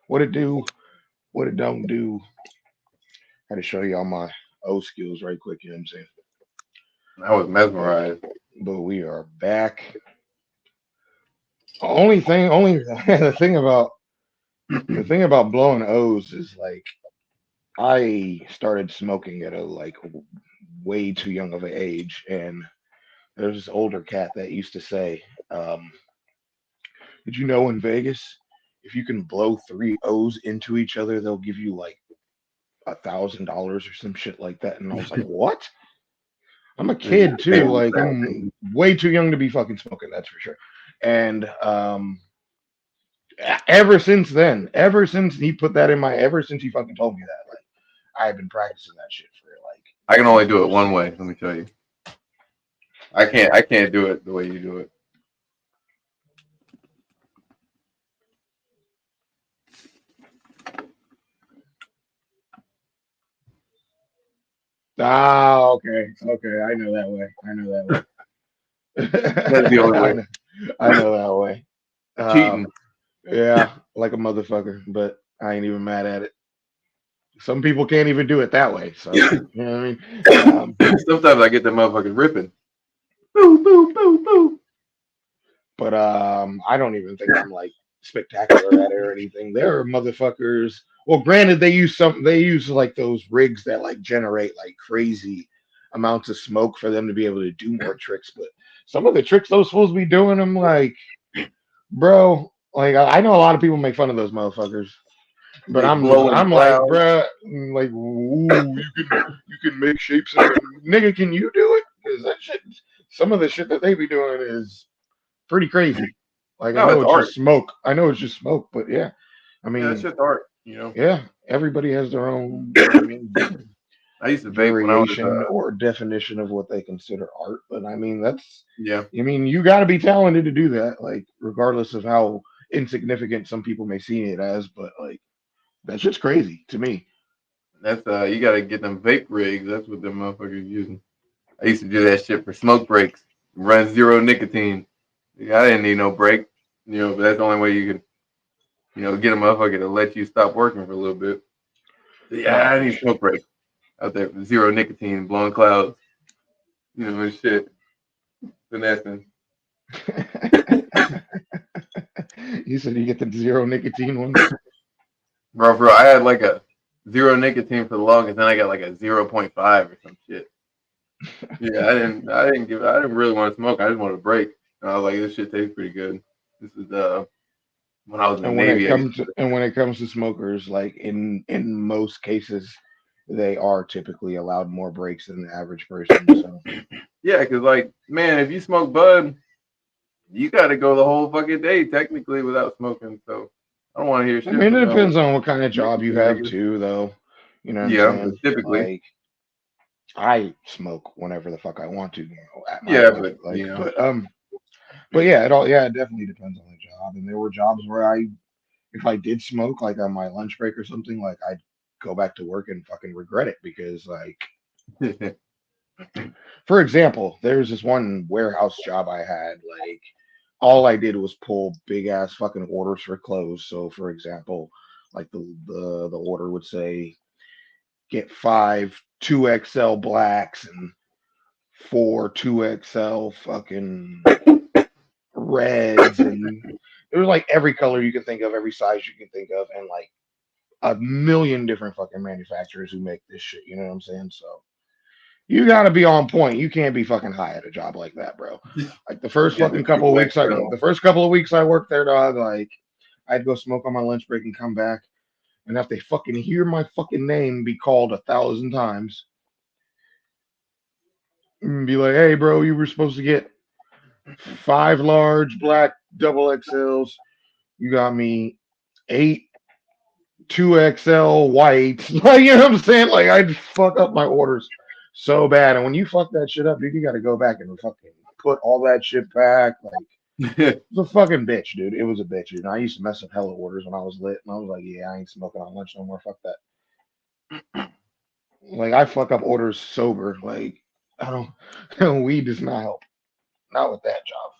What it do, what it don't do. Had to show y'all my O skills right quick, you know what I'm saying? I was But mesmerized. but we are back. Only the thing about blowing O's is like I started smoking at a like way too young of an age, and there's this older cat that used to say, um, "Did you know in Vegas, if you can blow three O's into each other, they'll give you like $1,000 or some shit like that?" And I was like, "What?" I'm a Yeah, kid too. baby Like fat. I'm way too young to be fucking smoking. That's for sure. And ever since then, ever since he put that in my, ever since he fucking told me that, like I've been practicing that shit for like I can only do it years. one way. Let me tell you. I can't do it the way you do it. Ah, okay, okay. I know that way. I know that way. That's the only I way. know, I know that way. Cheating. Yeah, like a motherfucker, but I ain't even mad at it. Some people can't even do it that way. So you know what I mean. Sometimes I get that motherfucker ripping. Boo, boo, boo, boo. But I don't even think I'm like spectacular at it or anything. There are motherfuckers. Well, granted, they use like those rigs that like generate like crazy amounts of smoke for them to be able to do more tricks. But some of the tricks those fools be doing, I'm like, bro, like I know a lot of people make fun of those motherfuckers, but They blowing I'm like, clouds. bruh, like, ooh, you can make shapes and nigga, can you do it? Because that shit, some of the shit that they be doing is pretty crazy. Like I No, know it's it's art. just smoke. I know it's just smoke, but yeah, I Yeah, it's mean, just art. You know. yeah, everybody has their own, you know what I mean, I used to vape when I was variation or definition of what they consider art. But I mean, yeah. I mean, you got to be talented to do that, like regardless of how insignificant some people may see it as. But like, that's just crazy to me. That's you gotta get them vape rigs. That's what them motherfuckers using. I used to do that shit for smoke breaks. Run zero nicotine. Yeah, I didn't need no break. You know, but that's the only way you can, get a motherfucker to let you stop working for a little bit. So, Nah, yeah, I for need sure. smoke break out there for zero nicotine, blowing clouds, and shit, finessing. You said you get the zero nicotine ones. Bro, I had like a zero nicotine for the longest, then I got like a 0.5 or some shit. Yeah, I didn't really want to smoke. I just wanted to break. And I was like, this shit tastes pretty good. This is when I was in the Navy. I used to. When it comes to smokers, like in most cases, they are typically allowed more breaks than the average person. So Yeah, because like, man, if you smoke bud, you got to go the whole fucking day technically without smoking. So I don't want to hear I shit mean, from it no depends on what kind of job you nicotine have niggas. too, though. You know what I'm Yeah, but saying? typically, Like I smoke whenever the fuck I want to, at my yeah, work. but Like, but yeah, it definitely depends on the job. And there were jobs where if I did smoke like on my lunch break or something, like I'd go back to work and fucking regret it because like for example, there's this one warehouse job I had, like all I did was pull big ass fucking orders for clothes. So for example, like the order would say get five 2XL blacks and four 2XL fucking reds and it was like every color you can think of, every size you can think of, and like a million different fucking manufacturers who make this shit. You know what I'm saying? So you gotta be on point. You can't be fucking high at a job like that, bro. Like get the triple XL. the first couple of weeks I worked there, dog. Like I'd go smoke on my lunch break and come back, and if they fucking hear my fucking name be called 1,000 times, and be like, "Hey, bro, you were supposed to get five large black double XLs. You got me eight 2XL whites." Like, you know what I'm saying? Like, I'd fuck up my orders so bad. And when you fuck that shit up, dude, you got to go back and fucking put all that shit back. Like, Yeah, it was a fucking bitch, dude. It was a bitch, dude. And I used to mess up hella orders when I was lit. And I was like, yeah, I ain't smoking on lunch no more. Fuck that. Like, I fuck up orders sober. Like, I don't, weed does not help. Not with that job.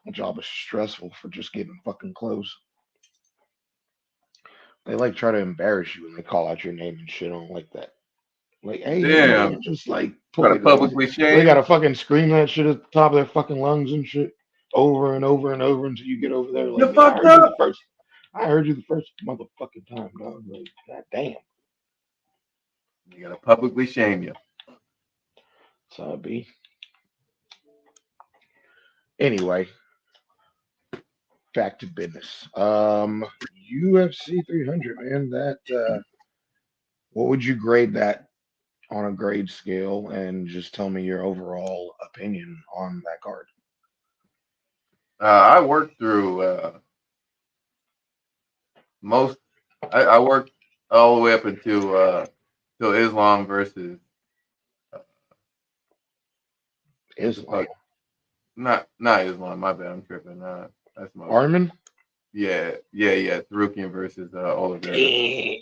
The job is stressful for just getting fucking close. They like try to embarrass you when they call out your name and shit. I don't like that. Like, hey, you Damn. can't just like Try pull to it. Like, publicly they shame. gotta fucking scream that shit at the top of their fucking lungs and shit over and over and over until you get over there. You Like, nigga, I fucked heard you the up. first. I heard you the first motherfucking time, dog. Like, god damn. You gotta publicly shame you. So it be. Anyway, back to business. UFC 300, man. What would you grade that on a grade scale, and just tell me your overall opinion on that card? I worked through most. I worked all the way up until till Islam versus uh, what the Islam. fuck? Not Islam. My bad. I'm tripping. That's my bad. Armin? Yeah. Sarukian versus Oliveira. Damn.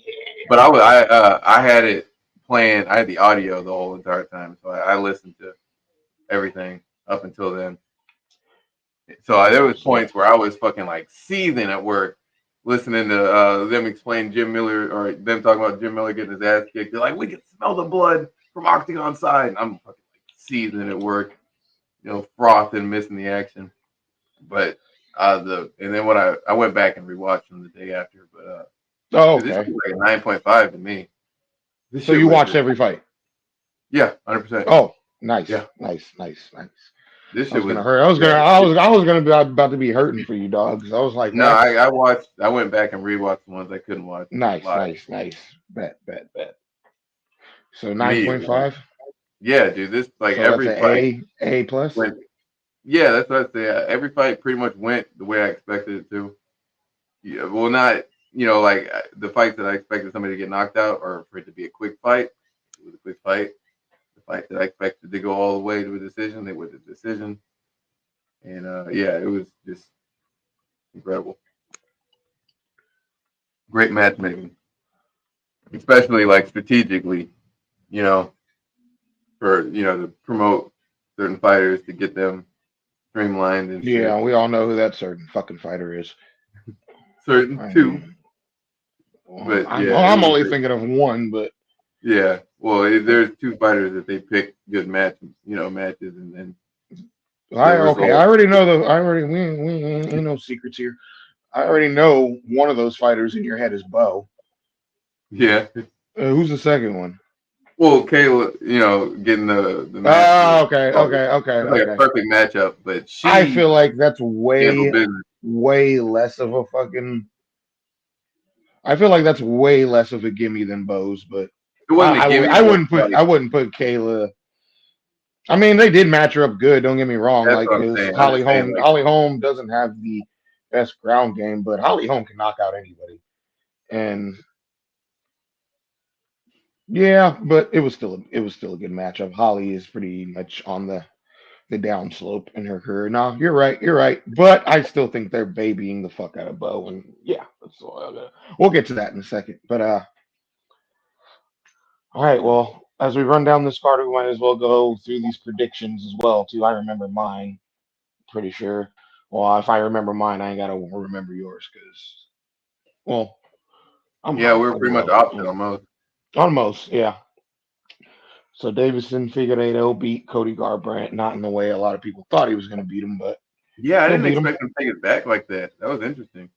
But I had it playing. I had the audio the whole entire time, so I listened to everything up until then. So there was So, points where I was fucking like seething at work, listening to them explain Jim Miller or them talking about Jim Miller getting his ass kicked. They're like, we can smell the blood from Octagon side, and I'm fucking like seething at work, frothing, missing the action. But and then when I went back and rewatched them the day after, but oh, dude, this okay. was like a 9.5 to me. This So shit you was watched just every fight? yeah, 100%. Oh, nice, Yeah, nice, nice, nice. this I shit was gonna was hurt. yeah. I was gonna be about to be hurting for you, dogs. I was like, No, that's I watched. I went back and rewatched the ones I couldn't watch nice, live. nice, nice. Bet. So nine Me, point five. yeah, dude. This like So that's every a fight A plus. went. Yeah, that's what I say. Every fight pretty much went the way I expected it to. Yeah, well, not like the fights that I expected somebody to get knocked out or for it to be a quick fight. It was a quick fight. The fight that I expected to go all the way to a decision, they went to decision. And yeah, it was just incredible. Great matchmaking, especially like strategically. You know, for to promote certain fighters to get them streamlined and Yeah, shit. we all know who that certain fucking fighter is. Certain I two, mean, but yeah, it I'm was only thinking of one, but yeah. Well, uh, there's two fighters that they picked good matches, and then the I okay. I result. already know the. I already we ain't no secrets here. I already know one of those fighters in your head is Bo. Yeah. Who's the second one? Well, Kayla, getting the match with Oh, okay, oh, like a okay. perfect matchup, but I she feel like that's handled business. way less of a fucking. I feel like that's way less of a gimme than Bo's, but It wasn't a gimme, I but wouldn't put like Kayla. I mean, they did match her up good. Don't get me wrong. that's Like, what I'm because saying. I'm just saying, like, Holly Holm doesn't have the best ground game, but Holly Holm can knock out anybody. And yeah, but it was still a good matchup. Holly is pretty much on the downslope in her career. No, you're right. But I still think they're babying the fuck out of Bo, and yeah, that's all. We'll get to that in a second. But all right. Well, as we run down this card, we might as well go through these predictions as well too. I remember mine, pretty sure. Well, if I remember mine, I ain't gotta remember yours because well, I'm yeah, right. we were I'm pretty much low. opposite almost. Almost, yeah. So Davison Figueiredo beat Cody Garbrandt, not in the way a lot of people thought he was going to beat him, but Yeah, I he'll didn't beat him. expect him to take it back like that. That was interesting.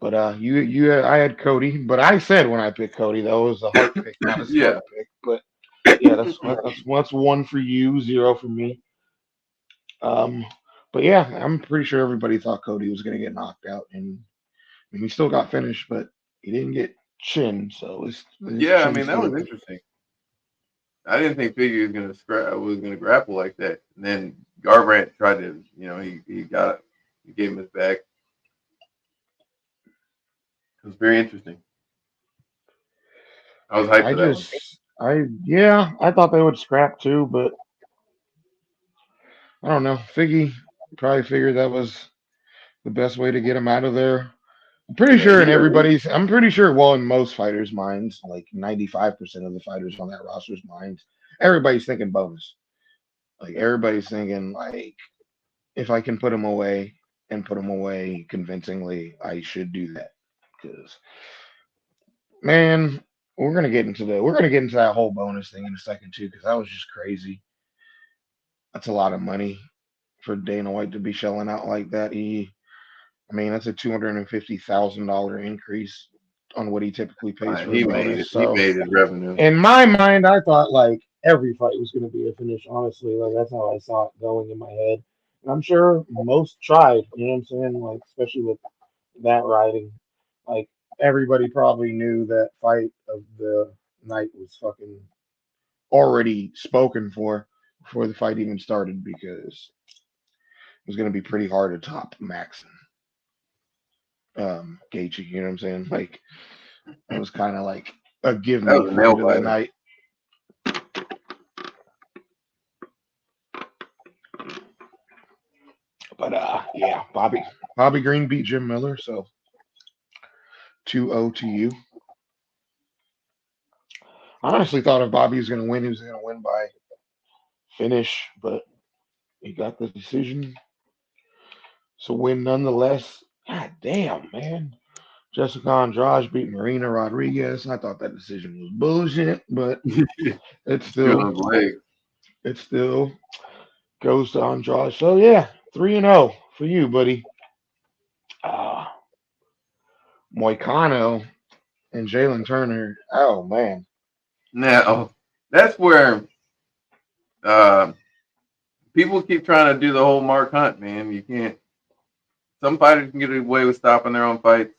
But I had Cody, but I said when I picked Cody that was a heart pick, not a Yeah. stomach pick. But yeah, that's one for you, zero for me. Um, but yeah, I'm pretty sure everybody thought Cody was going to get knocked out, and he still got finished, but he didn't get chin, so his Yeah, I chin's mean that still was up. interesting. I didn't think Figure was gonna grapple like that. And then Garbrandt tried to, he gave him his back. It was very interesting. I was hyped I for that one. just, yeah, I thought they would scrap too, but I don't know. Figgy probably figured that was the best way to get him out of there. Yeah, I'm pretty sure, well, in most fighters' minds, like 95% of the fighters on that roster's minds, everybody's thinking bonus. Like, everybody's thinking, like, if I can put him away and put him away convincingly, I should do that. Because man, we're gonna get into that whole bonus thing in a second too, because that was just crazy. That's a lot of money for Dana White to be shelling out like that. I mean, that's a $250,000 increase on what he typically pays for a He made bonus. it. He So made his revenue. In my mind, I thought like every fight was going to be a finish. Honestly, like that's how I saw it going in my head. And I'm sure most tried. You know what I'm saying? Like especially with that writing, like everybody probably knew that fight of the night was fucking. already spoken for before the fight even started because it was going to be pretty hard to top Max and Gaethje. You know what I'm saying? Like it was kind of like a give That me was a nail fight of the biter. night. But yeah, Bobby Green beat Jim Miller, so 2-0 to you. I honestly thought if Bobby was going to win, he was going to win by finish, but he got the decision. So win nonetheless. God damn, man. Jessica Andrade beat Marina Rodriguez. I thought that decision was bullshit, but it's still Feeling leg. it still goes to Andrade. So yeah, 3-0 for you, buddy. Uh Moicano and Jalen Turner. Oh man. Now that's where uh, people keep trying to do the whole Mark Hunt, man. You can't. Some fighters can get away with stopping their own fights.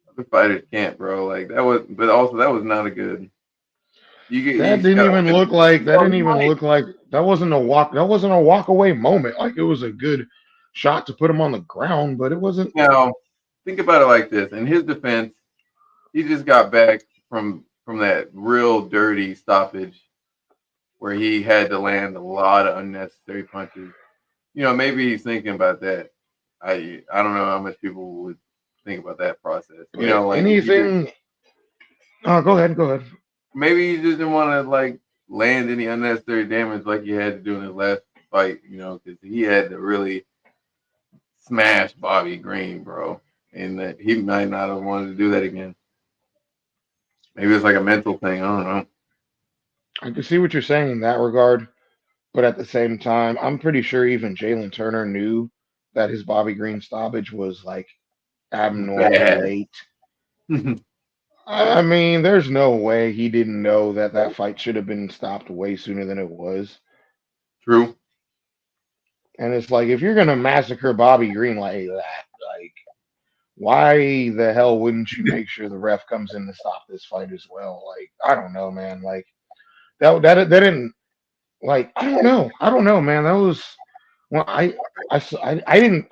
Other fighters can't, bro. Like that was, but also that was not a good. You That just didn't gotta even win. look like that Oh, didn't he even might. look like that wasn't a walk away moment. Like it was a good shot to put him on the ground, but it wasn't. Now think about it like this. In his defense, he just got back from that real dirty stoppage where he had to land a lot of unnecessary punches. Maybe he's thinking about that. I don't know how much people would think about that process. But Like he just anything. Oh, go ahead. maybe he just didn't want to like land any unnecessary damage like he had to do in his last fight. Because he had to really smash Bobby Green, bro, and that he might not have wanted to do that again. Maybe it's like a mental thing. I don't know. I can see what you're saying in that regard, but at the same time, I'm pretty sure even Jalen Turner knew that his Bobby Green stoppage was like abnormally Bad. late. I mean, there's no way he didn't know that that fight should have been stopped way sooner than it was. True. And it's like if you're gonna massacre Bobby Green like that, like why the hell wouldn't you make sure the ref comes in to stop this fight as well? Like I don't know, man. Like that didn't like I don't know, man. That was well, I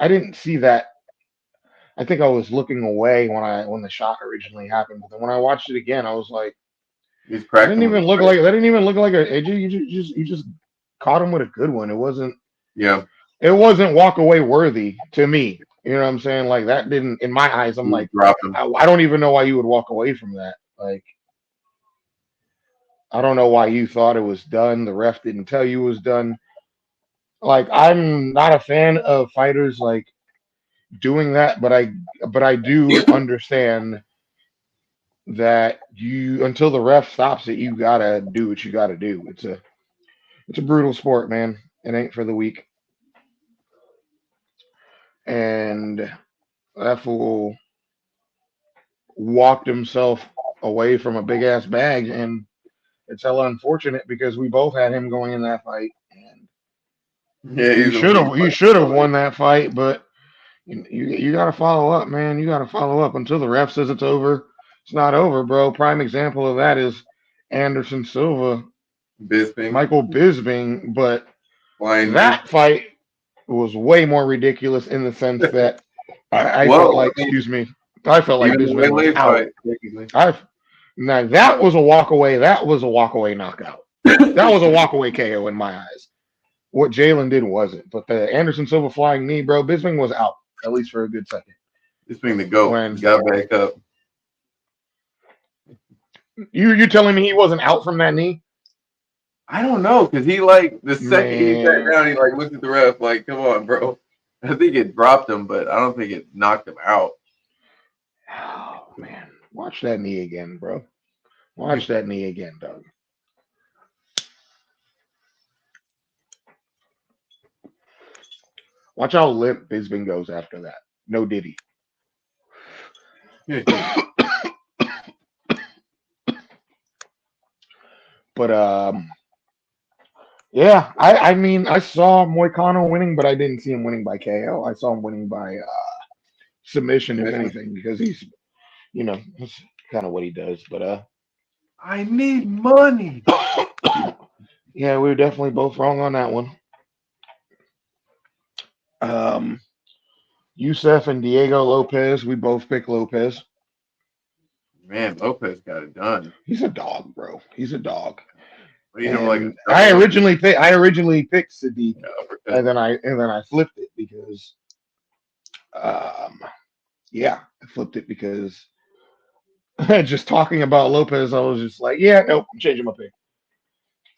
didn't see that. I think I was looking away when the shot originally happened, but then when I watched it again, I was like, He's cracked him with a straight. that didn't even look like a you just caught him with a good one. Yeah. It wasn't walk away worthy to me. You know what I'm saying? Like that didn't in my eyes. I'm He like, dropped him. I don't even know why you would walk away from that. Like I don't know why you thought it was done. The ref didn't tell you it was done. Like I'm not a fan of fighters like doing that, but I do understand that you until the ref stops it, you gotta do what you gotta do. It's a brutal sport, man. It ain't for the weak. And that fool walked himself away from a big ass bag, and it's hella unfortunate because we both had him going in that fight, and Yeah, he he's a should big have he fight. should have won that fight, but you got to follow up, man. You got to follow up until the ref says it's over. It's not over, bro. Prime example of that is Anderson Silva, Bisping, Michael Bisping, but flying knee. that fight was way more ridiculous in the sense that I felt Well, like, excuse me, I felt like even the Bisping was Wale out. fight, technically. I Now that was a walk away. That was a walk away knockout. That was a walk away KO in my eyes. What Jalen did wasn't, but the Anderson Silva flying knee, bro. Bisping was out at least for a good second. Bisping the GOAT. He When got back up. you're telling me he wasn't out from that knee, I don't know, because he like the second he sat man. down, he like looked at the ref like, "Come on, bro." I think it dropped him, but I don't think it knocked him out. Man, watch that knee again, bro. Watch that knee again, Doug. Watch how limp Bisbing goes after that. No Diddy. But yeah, I mean I saw Moicano winning, but I didn't see him winning by KO. I saw him winning by submission, if anything, because he's that's kind of what he does. But I need money. yeah, we were definitely both wrong on that one. Um, Youssef and Diego Lopez, we both picked Lopez. Man, Lopez got it done. He's a dog, bro. He's a dog. But he hit him like a And double I originally picked Sadiq, uppercut. and then I flipped it because um yeah, I flipped it because just talking about Lopez, I was just like, yeah, nope, I'm changing my pick.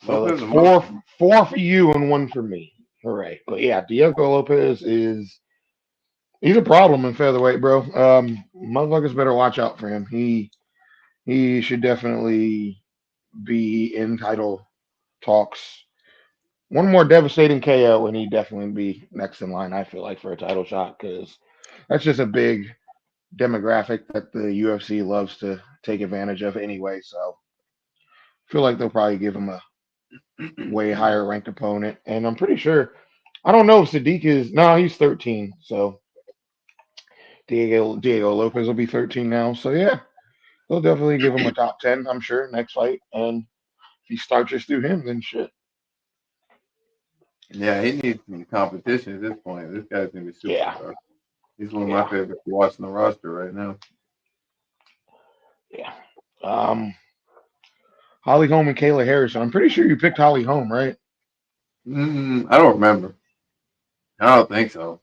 So Lopez that's is a monster. four for you and one for me. Hooray. But yeah, Diego Lopez he's a problem in featherweight, bro. Motherfuckers better watch out for him. He should definitely be in title talks. One more devastating KO, and he'd definitely be next in line, I feel like, for a title shot, because that's just a big demographic that the UFC loves to take advantage of anyway. So I feel like they'll probably give him a way higher ranked opponent. And I'm pretty sure, I don't know if Sadiq is, no, he's 13. So Diego Lopez will be 13 now. So yeah, they'll definitely give him a top 10, I'm sure, next fight. And if he starts just through him, then shit. Yeah, he needs some competition at this point. This guy's gonna be Yeah, superstar. He's one of my yeah, favorites watching the roster right now. yeah. Holly Holm and Kayla Harrison. I'm pretty sure you picked Holly Holm, right? I don't remember. I don't think so.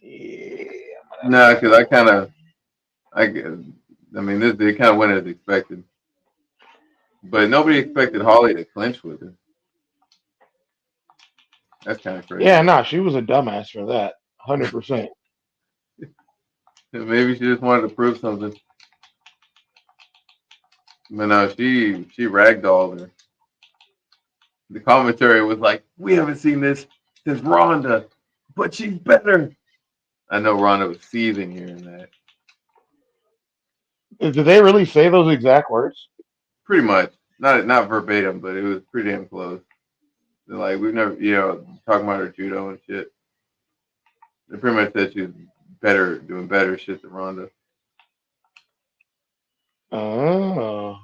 Yeah, No, because I mean, this they kind of went as expected, but nobody expected Holly to clinch with her. That's kind of yeah, crazy. nah, she was a dumbass for that. 100%. Maybe she just wanted to prove something. But no, she ragdolled her. The commentary was like, "We haven't seen this since Ronda, but she's better." I know Ronda was seething hearing that. Did they really say those exact words? Pretty much, not verbatim, but it was pretty damn close. They're like, we've never, talking about her judo and shit. They pretty much said she's better, doing better shit than Ronda. Oh,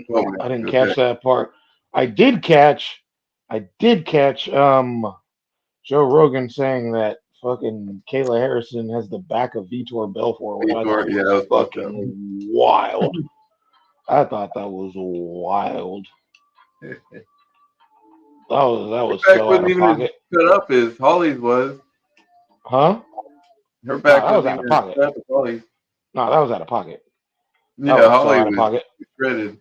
Well, man, I didn't okay. catch that part. I did catch, I did catch, Joe Rogan saying that fucking Kayla Harrison has the back of Vitor Belfort, which I thought Yeah, was that was fucked up. fucking wild. I thought that was wild. That Her was back so out wasn't of even as pocket. cut up as Holly's was. Huh? Her No, back that was wasn't out of even as pocket. cut up as Holly's. No, that was out of pocket. That Yeah, was so Holly out of was pocket. shredded.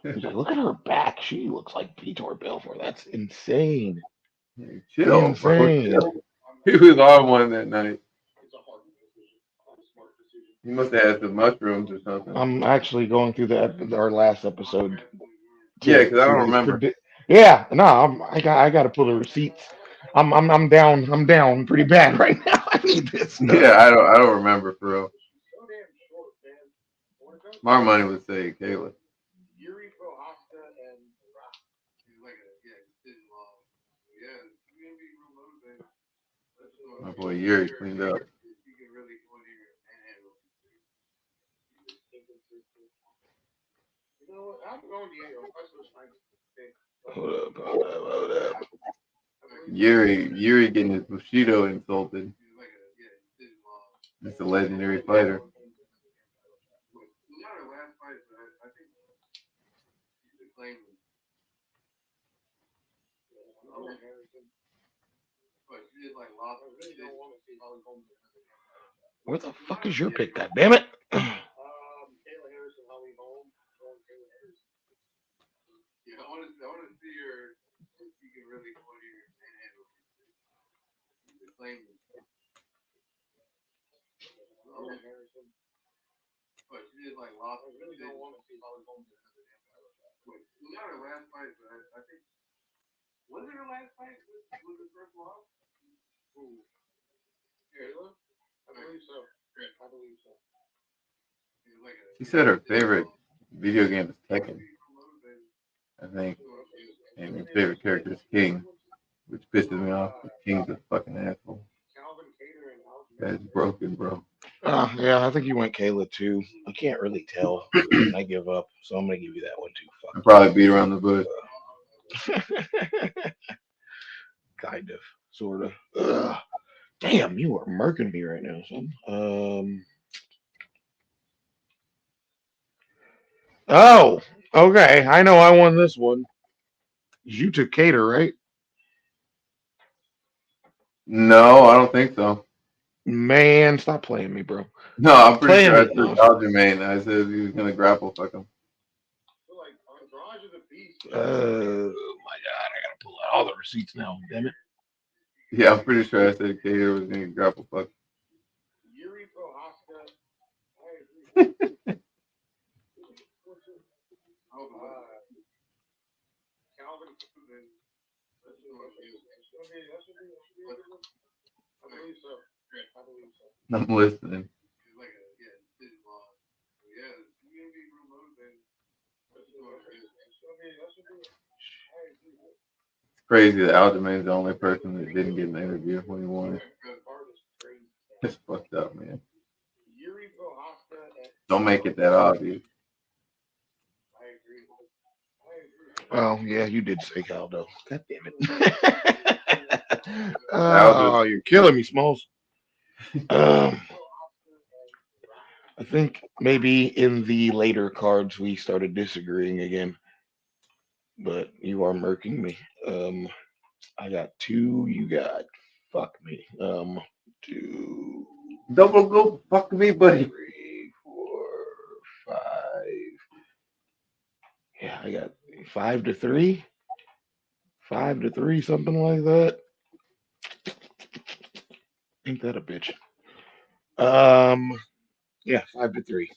He's like, look at her back. She looks like Vitor Belfort. That's insane. Chill, bro. Insane. Chill. He was on one that night. He must have had some mushrooms or something. I'm actually going through our last episode Yeah, to because I see don't his remember. predict. Yeah, no, I got to pull the receipts. I'm down. I'm down pretty bad right now. I need this stuff. Yeah, I don't remember for real. My money would say Kayla. My boy Yuri cleaned up. Hold up. Yuri getting his Bushido insulted. That's a legendary fighter. Where the fuck is your pick? God damn it! She said her favorite video game is Tekken, I think, and her favorite character is King, which pisses me off. King's a fucking asshole. That's broken, bro. Yeah, I think you went Kayla too. I can't really tell. I give up, so I'm gonna give you that one too. I probably beat around the bush. Fuck. Kind of, sort of. Ugh. Damn, you are murking me right now, son. Oh, okay. I know I won this one. You took Cater, right? No, I don't think so. Man, stop playing me, bro. No, I'm pretty Playing sure I me. took No. Aljamain. I said he was gonna grapple fuck him. My God, I gotta pull out all the receipts now. Damn it. Yeah, I'm pretty sure I said Kater was gonna grapple fuck. I'm listening. It's crazy that Aljamain's the only person that didn't get an interview when he won. It's fucked up, man. Don't make it that obvious. Oh, yeah, you did say Caldo. God damn it. Aldo, Oh, you're killing me, Smalls. Um, I think maybe in the later cards we started disagreeing again, but you are murking me. I got two. You got fuck me. Two, double go fuck me, buddy. three, four, five. Yeah, I got 5-3, 5-3, something like that. Ain't that a bitch? Um, yeah, 5-3.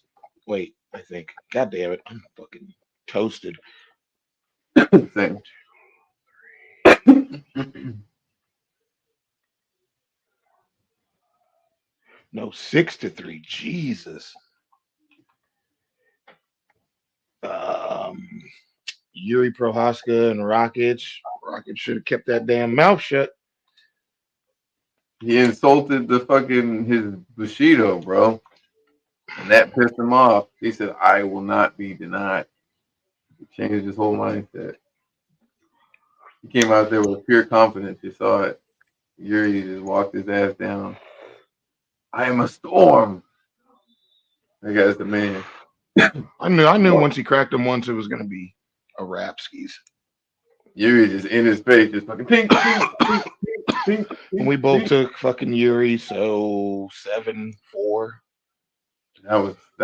Wait, I think. God damn it, I'm fucking toasted. Same. No, 6-3. Jesus. Um, Yuri Prohaska and Rockets. Rockets should have kept that damn mouth shut. He insulted the fucking his Bushido, bro, and that pissed him off. He said, "I will not be denied." He changed his whole mindset. He came out there with pure confidence. You saw it. Yuri just walked his ass down. I am a storm. That guy's the man. I knew once he cracked him once it was gonna be a rap skis. Yuri just in his face, just fucking pink, pink, pink, pink, And pink, we both pink. took fucking Yuri, so 7-4. That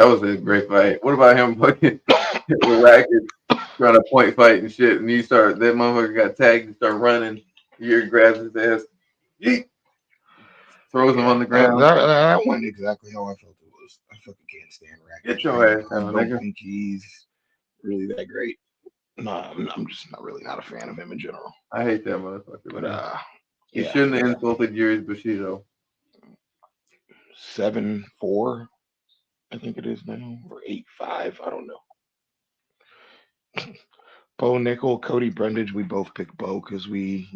was a great fight. What about him fucking the racket trying to point fight and shit, and that motherfucker got tagged and start running. Yuri grabs his ass, yeet, throws him Yeah, on the that, ground. that that went exactly how I felt it was. I fucking can't stand Get Rakic. your ass I down, don't nigga. think he's really that great. No, I'm just not really not a fan of him in general. I hate that motherfucker, But man. He yeah, shouldn't have insulted Yuri's Bushido. 7-4, I think it is now, or 8-5. I don't know. Bo Nickel, Cody Brundage, we both picked Bo because we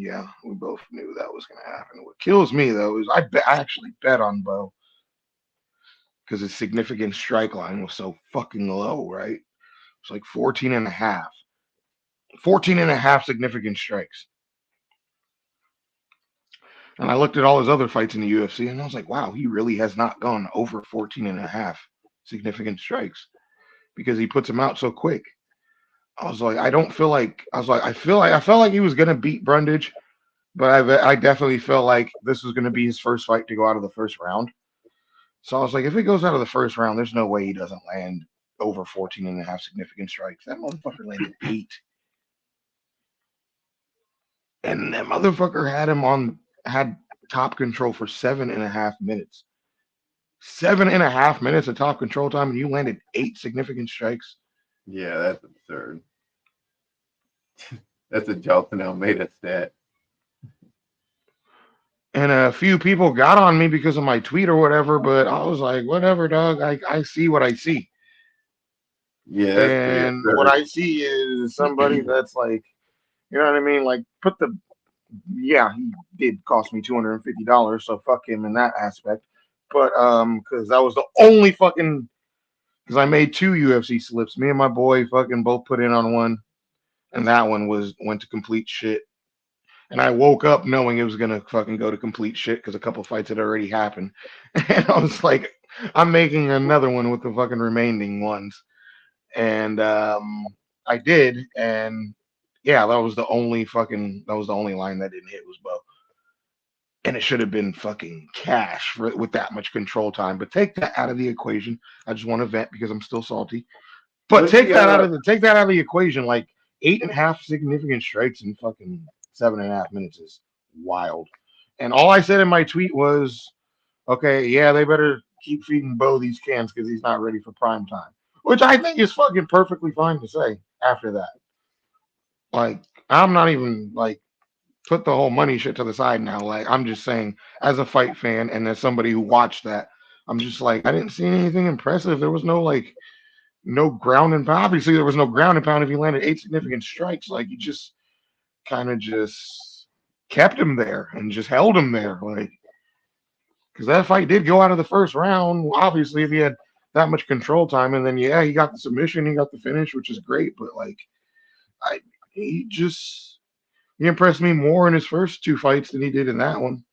both knew that was gonna happen. What kills me though is I actually bet on Bo because his significant strike line was so fucking low, right? It's like 14 and a half. 14 and a half significant strikes. And I looked at all his other fights in the UFC and I was like, wow, he really has not gone over 14 and a half significant strikes because he puts them out so quick. I was like, I don't feel like I was like, I felt like he was gonna beat Brundage, but I definitely felt like this was gonna be his first fight to go out of the first round. So I was like, if it goes out of the first round, there's no way he doesn't land over 14 and a half significant strikes. That motherfucker landed 8. And that motherfucker had top control for 7.5 minutes. 7.5 minutes of top control time, and you landed 8 significant strikes. Yeah, that's absurd. That's a Jalton Almeida stat. And a few people got on me because of my tweet or whatever, but I was like, whatever, dog. I see what I see. Yeah, that's pretty And what absurd. I see is somebody that's like, you know what I mean? Like, yeah, he did cost me $250, so fuck him in that aspect. But because that was the only fucking, because I made 2 UFC slips. Me and my boy fucking both put in on one, and that one went to complete shit. And I woke up knowing it was gonna fucking go to complete shit because a couple fights had already happened. And I was like, I'm making another one with the fucking remaining ones. And I did, and yeah, that was the only line that didn't hit was Bo. And it should have been fucking cash with that much control time. But take that out of the equation. I just want to vent because I'm still salty. But What's take that out the of the equation. Like 8.5 significant strikes in fucking 7.5 minutes is wild. And all I said in my tweet was, okay, yeah, they better keep feeding Bo these cans because he's not ready for prime time. Which I think is fucking perfectly fine to say after that. Like, I'm not even like put the whole money shit to the side now. Like, I'm just saying, as a fight fan and as somebody who watched that, I'm just like, I didn't see anything impressive. There was no ground and pound. Obviously, there was no ground and pound if he landed 8 significant strikes. Like, he just kind of just kept him there and just held him there. Like, because that fight did go out of the first round. Obviously, if he had that much control time, and then yeah, he got the submission, he got the finish, which is great. But like, I he impressed me more in his first 2 fights than he did in that one.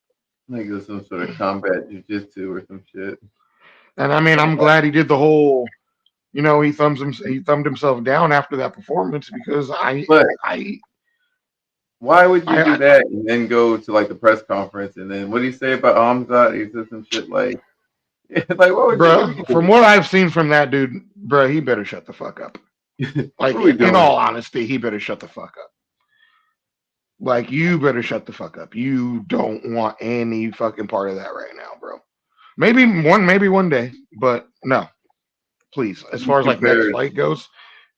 like it was some sort of combat jujitsu or some shit? And I mean, I'm glad he did the whole. He thumbed himself down after that performance because But I why would you do I that and then go to like the press conference and then what do you say about Hamzat? He said some shit like, like what would you? What are bruh, from what I've seen from that dude, bruh, he better shut the fuck up. you? Like What are we in doing? all honesty, he better shut the fuck up. Like you better shut the fuck up. You don't want any fucking part of that right now, bro. Maybe one day, but no, please. As You far as like next compared. fight goes,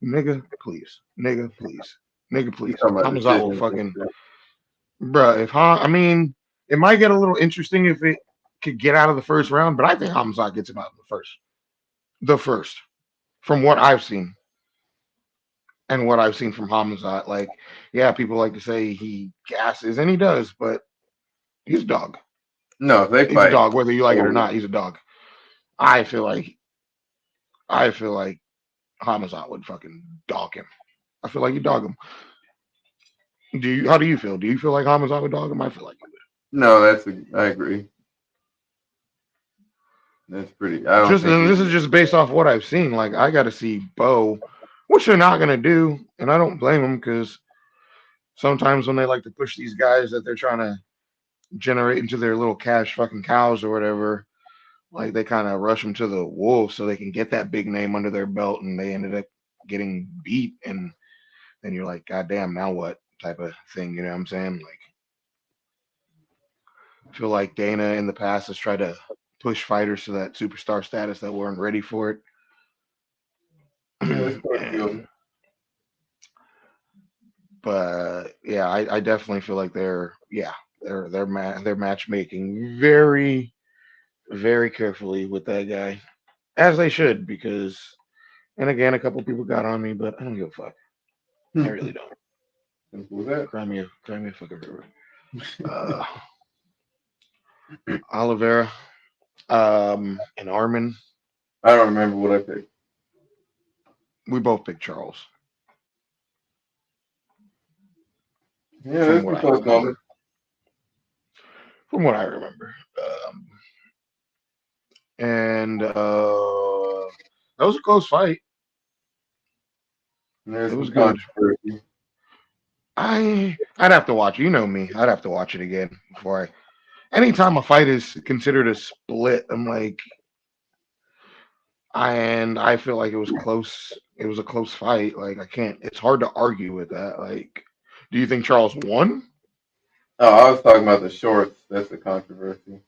nigga, please, You please. talking about Hamzat will decisions and fucking, shit. bruh. I mean, it might get a little interesting if it could get out of the first round, but I think Hamzat gets him out in the first, from what I've seen and what I've seen from Hamzat. Like, yeah, people like to say he gasses, and he does, but he's a dog. No, if they He's a fight. dog, whether you like it or Oh, not. He's a dog. I feel like I feel like Hamzat would fucking dog him. I feel like you dog him. How do you feel? Do you feel like Hamzat would dog him? I feel like you no, I agree. That's pretty. I would. don't Just think and he. this is just based off what I've seen. Like I got to see Bo, which they're not gonna do, and I don't blame them because sometimes when they like to push these guys that they're trying to generate into their little cash fucking cows or whatever, like they kind of rush them to the wolves so they can get that big name under their belt, and they ended up getting beat, and then you're like, God damn, now what type of thing, you know what I'm saying? Like, I feel like Dana in the past has tried to push fighters to that superstar status that weren't ready for it. Yeah, that's what I feel. And but yeah, I definitely feel like they're matchmaking very carefully with that guy, as they should, because and again, a couple people got on me, but I don't give a fuck. I really don't. Simple as that. Cry me a fucking river. Uh, Oliveira, and Armin, I don't remember what I picked. we both picked Charles, Yeah, from that's what a I close remember. number. From what I remember. And that was a close fight. And It there's was some good. controversy. I'd have to watch it. You know me. I'd have to watch it again before I. Anytime a fight is considered a split, I'm like, I feel like it was close. It was a close fight. Like I can't. It's hard to argue with that. Like, do you think Charles won? Oh, I was talking about the shorts. That's the controversy.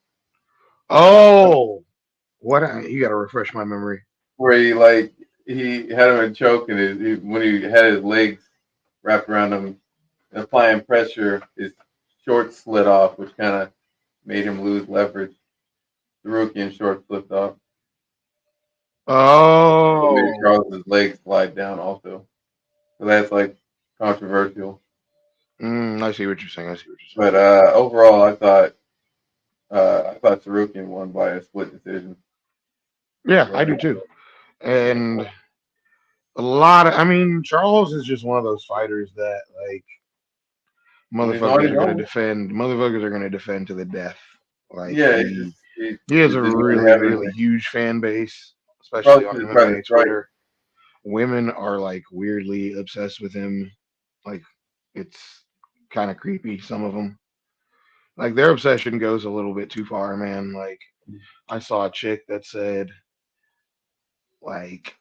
Oh. What? You got to refresh my memory. where he had him in choke, and when he had his legs wrapped around him, applying pressure, his shorts slid off, which kind of made him lose leverage. The rookie and shorts slipped off. It made Oh, Charles's legs slide down also. So that's like controversial. I see what you're saying. I see what you're But saying. overall, I thought Sarukian won by a split decision. Yeah, I But do too. And a lot of, I mean, Charles is just one of those fighters that like and it's on motherfuckers his are gonna own. defend. Motherfuckers are gonna defend to the death. Like Yeah, he has it's a just really really having really huge fan base, especially Charles on is trying to MMA strike. Twitter. Women are like weirdly obsessed with him. Like it's kind of creepy. Some of them, like their obsession goes a little bit too far, man. Like I saw a chick that said like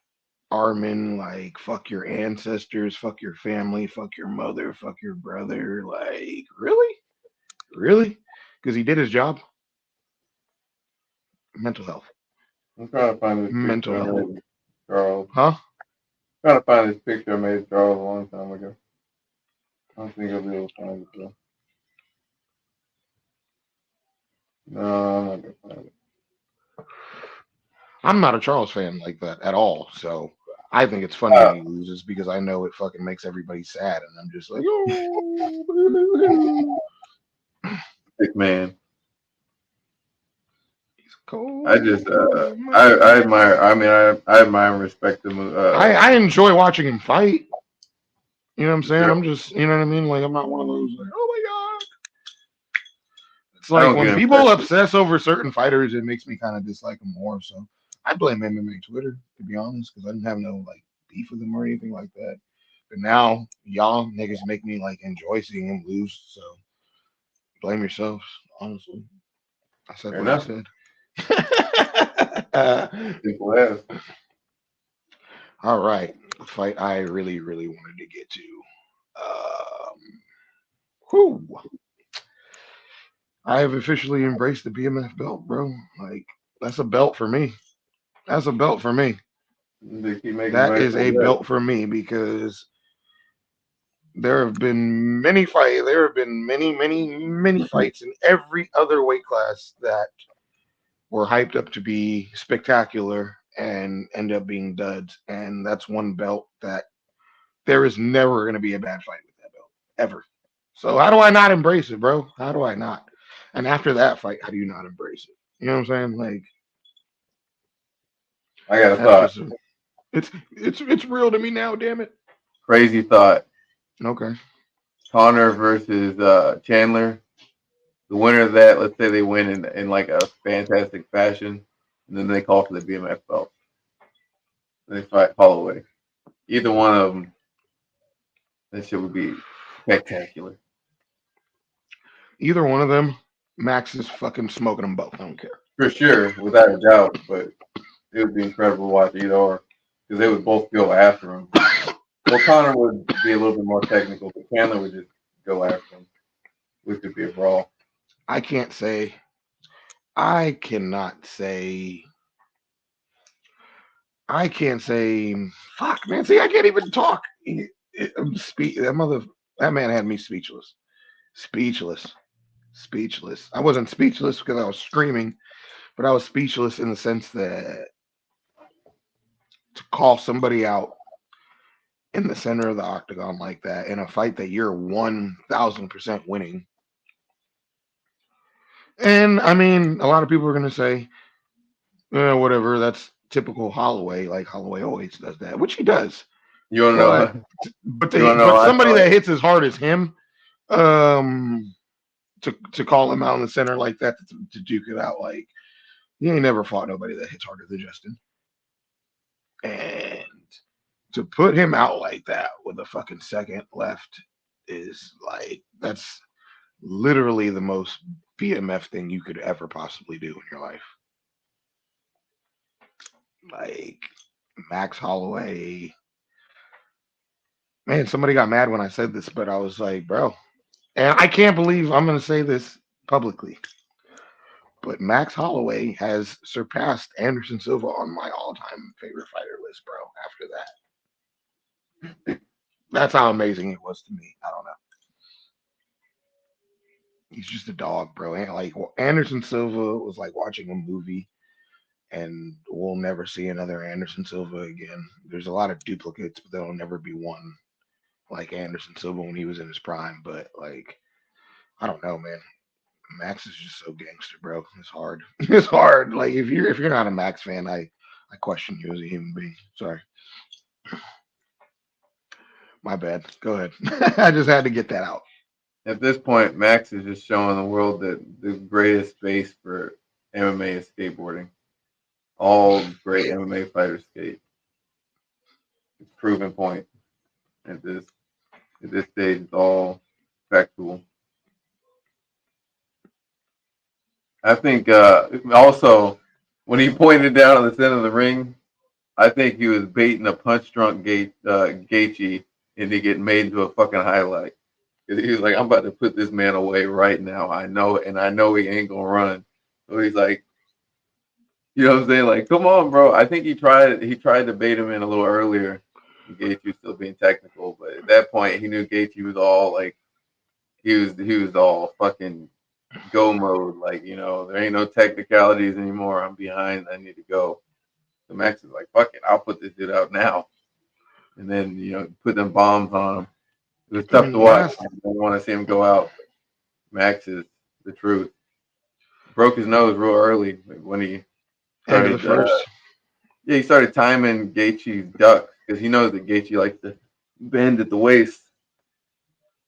Armin, like fuck your ancestors, fuck your family, fuck your mother, fuck your brother. Like really, really, because he did his job. Mental health, I'm trying to find this picture mental I health, made of Charles. huh? Trying to find this picture I made of Charles a long time ago. I don't think I'll be able to find it though. No, I'm not gonna find it. I'm not a Charles fan like that at all. So I think it's funny when he loses because I know it fucking makes everybody sad, and I'm just like, oh, Big man. he's I cold. just I admire. I mean, I admire and respect him. I enjoy watching him fight. You know what I'm saying? Sure. I'm just, you know what I mean? Like, I'm not one of those, like, oh my God. It's I like don't get when people invested. obsess over certain fighters, it makes me kind of dislike them more. So I blame MMA Twitter, to be honest, because I didn't have no, like, beef with them or anything like that. But now, y'all niggas make me, like, enjoy seeing him lose. So blame yourselves, honestly. I said Fair what I enough. said. Simple as. All right. The fight I really, really wanted to get to. Um, whew. I have officially embraced the BMF belt, bro. Like that's a belt for me. That's a belt for me. They keep making That money is for a that. belt for me because there have been many fights. There have been many, many, many fights in every other weight class that were hyped up to be spectacular and end up being duds. And that's one belt that there is never going to be a bad fight with that belt ever. So how do I not embrace it, bro? How do I not? And after that fight, how do you not embrace it? You know what I'm saying? Like I got a that's thought. just it's real to me now. Damn it. Crazy thought. Okay. Connor versus Chandler. The winner of that, let's say they win in like a fantastic fashion, and then they call for the BMF belt. And they fight Holloway. Either one of them, that shit would be spectacular. Either one of them, Max is fucking smoking them both. I don't care. For sure, without a doubt. But it would be incredible to watch either or, because they would both go after him. Well, Connor would be a little bit more technical, but Chandler would just go after him, which would be a brawl. I can't say. I cannot say. I can't say. Fuck, man. See, I can't even talk. That mother. That man had me speechless. Speechless. Speechless. I wasn't speechless because I was screaming, but I was speechless in the sense that to call somebody out in the center of the octagon like that in a fight that you're 1,000% winning. And I mean, a lot of people are going to say, whatever, that's typical Holloway. Like Holloway always does that, which he does. You want to But know? but You they want to know? but I somebody thought that hits as hard as him, um, to call him out in the center like that to duke it out, like he ain't never fought nobody that hits harder than Justin. And to put him out like that with a fucking second left is like that's literally the most BMF thing you could ever possibly do in your life. Like Max Holloway. Man, somebody got mad when I said this, but I was like, bro. And I can't believe I'm going to say this publicly. But Max Holloway has surpassed Anderson Silva on my all-time favorite fighter list, bro. After that, that's how amazing it was to me. I don't know. He's just a dog, bro. And like Anderson Silva was like watching a movie, and we'll never see another Anderson Silva again. There's a lot of duplicates, but there'll never be one like Anderson Silva when he was in his prime. But like, I don't know, man. Max is just so gangster, bro. It's hard. It's hard. Like if you're not a Max fan, I question you as a human being. Sorry, my bad. Go ahead. I just had to get that out. At this point, Max is just showing the world that the greatest base for MMA is skateboarding. All great MMA fighters skate. It's a proven point at this stage. It's all factual. I think also when he pointed down at the center of the ring, I think he was baiting a punch drunk Gaethje into getting made into a fucking highlight. He was like, I'm about to put this man away right now. I know, and I know he ain't gonna run. So he's like, you know what I'm saying? Like, come on, bro. I think he tried to bait him in a little earlier. Gaethje was still being technical, but at that point he knew Gaethje was all like he was all fucking go mode. Like, there ain't no technicalities anymore. I'm behind. I need to go. So Max is like, fuck it, I'll put this dude out now. And then, put them bombs on him. It was I tough to mean, watch. last I don't want to see him go out. Max is the truth. Broke his nose real early when he end of the started. first. He started timing Gaethje's duck because he knows that Gaethje likes to bend at the waist.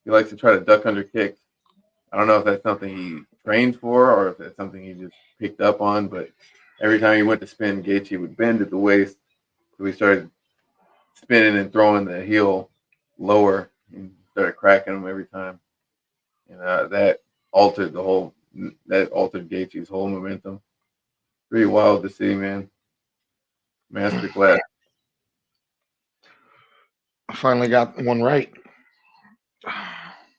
He likes to try to duck under kicks. I don't know if that's something he trained for or if that's something he just picked up on, but every time he went to spin, Gaethje would bend at the waist. So he started spinning and throwing the heel lower and started cracking him every time. And that altered Gaethje's whole momentum. Pretty wild to see, man. Masterclass. I finally got one right.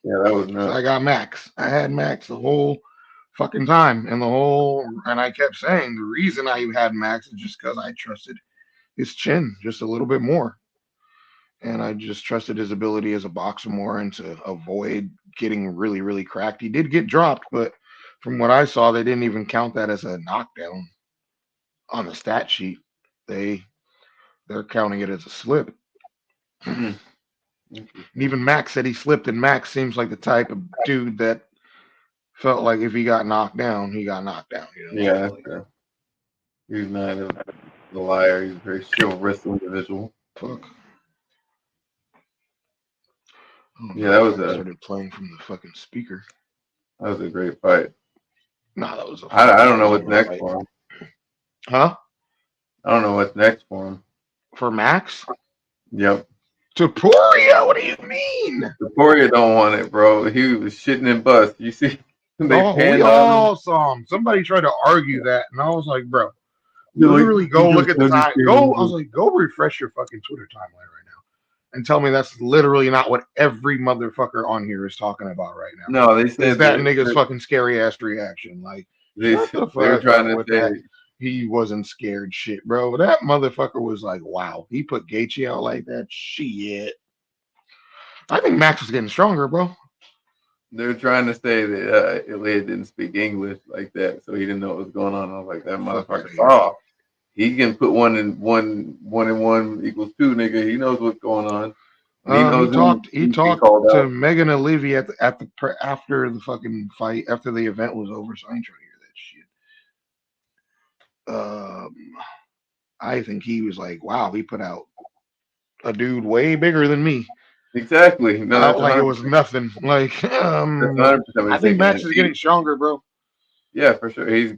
Yeah, that was So nuts. I got Max. I had Max the whole fucking time, and I kept saying the reason I had Max is just because I trusted his chin just a little bit more, and I just trusted his ability as a boxer more and to avoid getting really, really cracked. He did get dropped, but from what I saw, they didn't even count that as a knockdown on the stat sheet. They they're counting it as a slip. Hmm. And even Max said he slipped, and Max seems like the type of dude that felt like if he got knocked down, he got knocked down. Yeah, So that's fair. He's not a liar. He's a very chivalrous individual. fuck. Oh Yeah, no, I thought it started playing from the fucking speaker. that was a great fight. Nah, that was a I fucking don't know what's phenomenal next fight. for him. Huh? I don't know what's next for him. For Max? Yep. Tapuria? What do you mean? Victoria don't want it, bro. He was shitting and bust. You see, they Oh, we panned on him. all saw him. Somebody tried to argue that, and I was like, bro, They're like, literally you go look just at the time. Go. I was understand. like, go refresh your fucking Twitter timeline right now, and tell me that's literally not what every motherfucker on here is talking about right now. No, they Is said that that nigga's fucking scary ass reaction? Like, they shut the they were fuck trying up to with that. say He wasn't scared shit, bro. That motherfucker was like, wow, he put Gaethje out like that. Shit. I think Max was getting stronger, bro. that Ilya didn't speak English like that, so he didn't know what was going on. I was like, that Fuck out motherfucker of here. saw. He can put one equals two, nigga. He knows what's going on. And he He knows talked. He who's being talked called to out. Megan and Levy after the fucking fight, after the event was over. So I ain't trying to hear that shit. I think he was like, wow, he put out a dude way bigger than me, Exactly. No, out that's like it 100%. was nothing. Like, That's 100% what I he's think thinking. Max is getting stronger, bro. Yeah, for sure. He's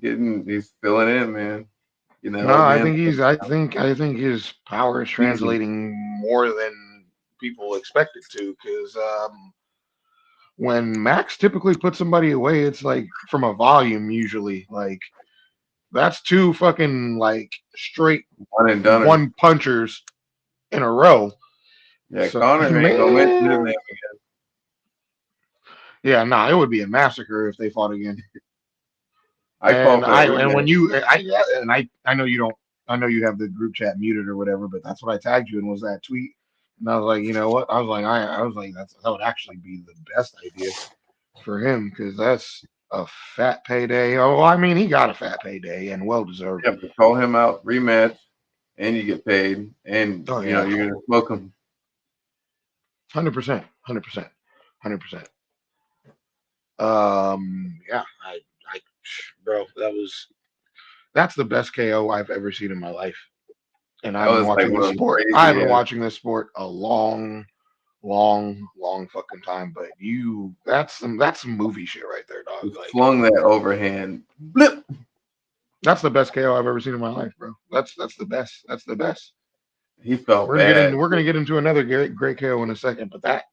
filling in, man. Getting that No, old I man. think he's. I think his power is Easy. translating more than people expect it to. Because when Max typically puts somebody away, it's like from a volume usually. Like that's two fucking like straight One and done. one punchers in a row. Yeah, So Connor ain't gonna mention his man, name. yeah, nah, it would be a massacre if they fought again. I call for that And when rematch. I know you don't, I know you have the group chat muted or whatever, but that's what I tagged you in was that tweet. And I was like, you know what? I was like, that would actually be the best idea for him because that's a fat payday. Oh, well, I mean, he got a fat payday and well deserved. Yeah, but call him out, rematch, and you get paid, and Oh you know yeah, you're gonna smoke him. 100%, 100%, 100%. Yeah, I, bro, that's the best KO I've ever seen in my life. And That was like one of those I've crazy been ass. watching this sport a long fucking time. But that's some movie shit right there, dog. He Like flung that overhand. Blip. that's the best KO I've ever seen in my life, bro. That's the best. That's the best. He felt bad. We're gonna get into another great KO in a second, but that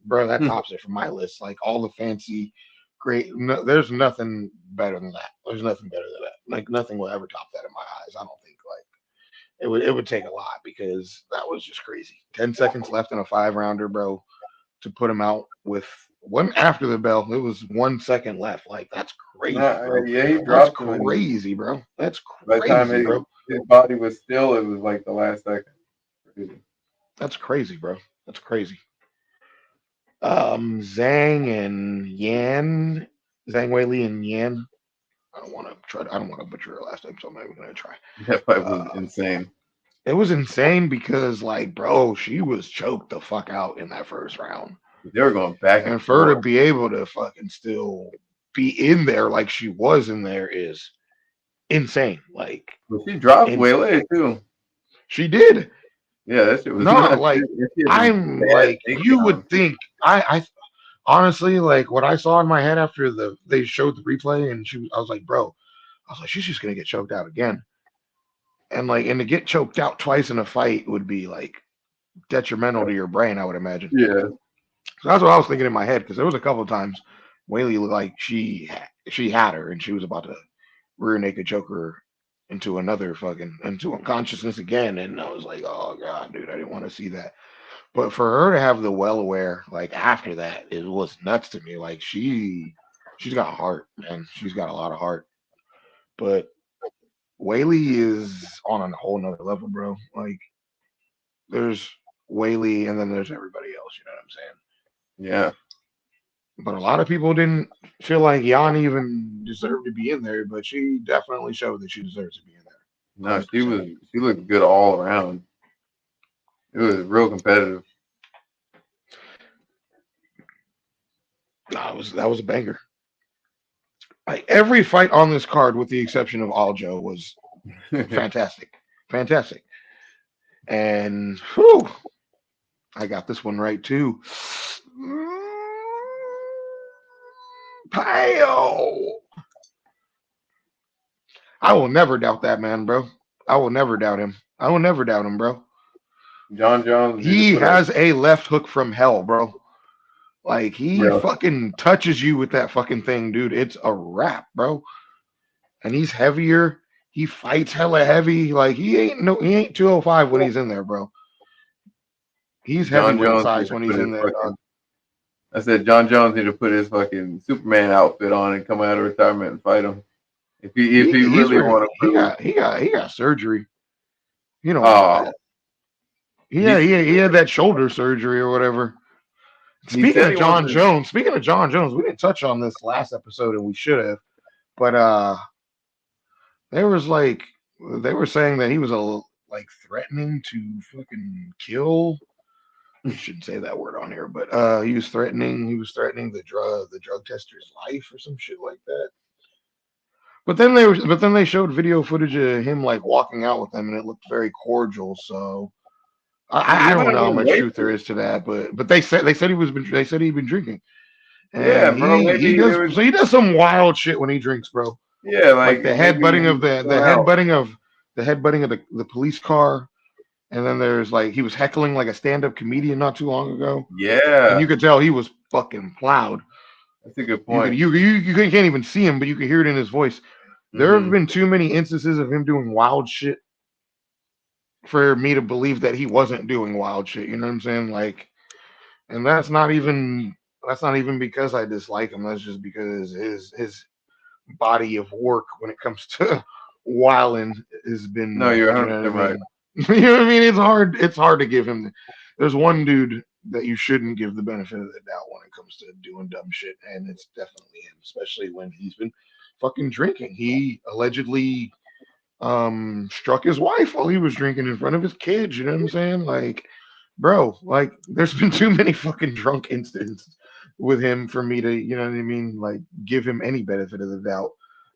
bro, that Hmm. tops it from my list. Like all the fancy, great. No, there's nothing better than that. There's nothing better than that. Like nothing will ever top that in my eyes. I don't think. Like it would take a lot because that was just crazy. 10 seconds left in a 5 rounder, bro, to put him out with one after the bell. It was 1 second left. Like that's crazy, bro. Yeah, he That's dropped him, and crazy, bro. That's by the time crazy, bro. his body was still, it was like the last second. Crazy. That's crazy, bro. That's crazy. Zhang and Yan, Zhang Weili and Yan. I don't want to butcher her last name, so I'm not even gonna try. That fight was Uh, insane. it was insane because, like, bro, she was choked the fuck out in that first round, They were going back and and for her to forth. be able to fucking still be in there like she was in there is insane. Like, But she dropped insane. Waylay too. She did. Yeah, that shit was No, nuts. like, She had some I'm bad like, you would takedowns. think. I honestly like what I saw in my head after they showed the replay, and I was like, bro, I was like, she's just gonna get choked out again. And to get choked out twice in a fight would be like detrimental to your brain, I would imagine. Yeah, So that's what I was thinking in my head because there was a couple of times Whaley looked like she had her and she was about to rear naked choke her into another fucking into unconsciousness again, and I was like, oh god, dude, I didn't want to see that. But for her to have the well aware like after that, it was nuts to me. Like she's got heart, man. She's got a lot of heart. But Whaley is on a whole nother level, bro. Like there's Whaley and then there's everybody else, you know what I'm saying? yeah. But a lot of people didn't feel like Jan even deserved to be in there, but she definitely showed that she deserves to be in there. No, 100%. she looked good all around. It was real competitive. That was a banger. Like every fight on this card, with the exception of Aljo, was fantastic. Fantastic. And whew, I got this one right too. Pio. I will never doubt that man, bro. I will never doubt him. I will never doubt him, bro. Jon Jones need to He put a has a left hook from hell, bro. Like he yeah. fucking touches you with that fucking thing, dude. It's a wrap, bro. And he's heavier. He fights hella heavy. Like he ain't 205 when he's in there, bro. He's Jon heavyweight Jones need size to when put he's his in there, dog. fucking. I said Jon Jones need to put his fucking Superman outfit on and come out of retirement and fight him. If he He's really wearing want to prove. he got surgery. You don't want Oh, that. he's He had that shoulder surgery or whatever. he said he wants to. Speaking of Jon Jones, we didn't touch on this last episode and we should have. But there was like they were saying that he was like threatening to fucking kill. I shouldn't say that word on here, but he was threatening the drug tester's life or some shit like that. But then they showed video footage of him like walking out with them and it looked very cordial. So He's I giving don't him know how a much truth there wafer. is to that, but they said he'd been drinking. Yeah, And bro. Maybe it was. he does some wild shit when he drinks, bro. Yeah, Like like maybe he was the still out. headbutting of the police car, and then there's like he was heckling like a stand-up comedian not too long ago, and you Yeah, could tell he was fucking plowed. that's a good point. You can't even see him, but you could hear it in his voice. There have Hmm. been too many instances of him doing wild shit for me to believe that he wasn't doing wild shit. You know what I'm saying? Like, and that's not even because I dislike him. That's just because his body of work when it comes to wilding has No, been, you're you know 100 what I percent right. mean? You know what I mean? It's hard to give him. There's one dude that you shouldn't give the benefit of the doubt when it comes to doing dumb shit, and it's definitely him, especially when he's been fucking drinking. He allegedly struck his wife while he was drinking in front of his kids, you know what I'm saying? Like, bro, like there's been too many fucking drunk incidents with him for me to, you know what I mean, like give him any benefit of the doubt.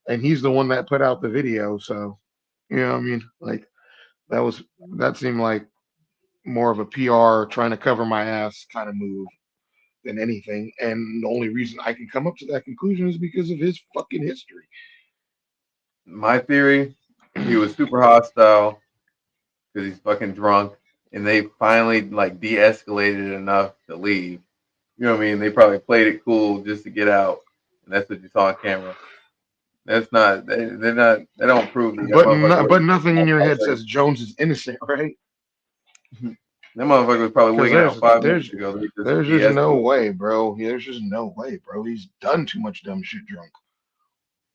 And he's the one that put out the video, so you know what I mean? Like that was that seemed like more of a PR trying to cover my ass kind of move than anything. And the only reason I can come up to that conclusion is because of his fucking history. My theory, he was super hostile because he's fucking drunk, and they finally like de-escalated enough to leave. You know what I mean? They probably played it cool just to get out, and that's what you saw on camera. That's not. They're not. They don't prove that that But motherfucker no, was. but nothing in your head says Jones is innocent, right? That motherfucker was probably Because wigging there's out 5 minutes there's ago. They just there's just no de-escalated. way, bro. There's just no way, bro. He's done too much dumb shit drunk.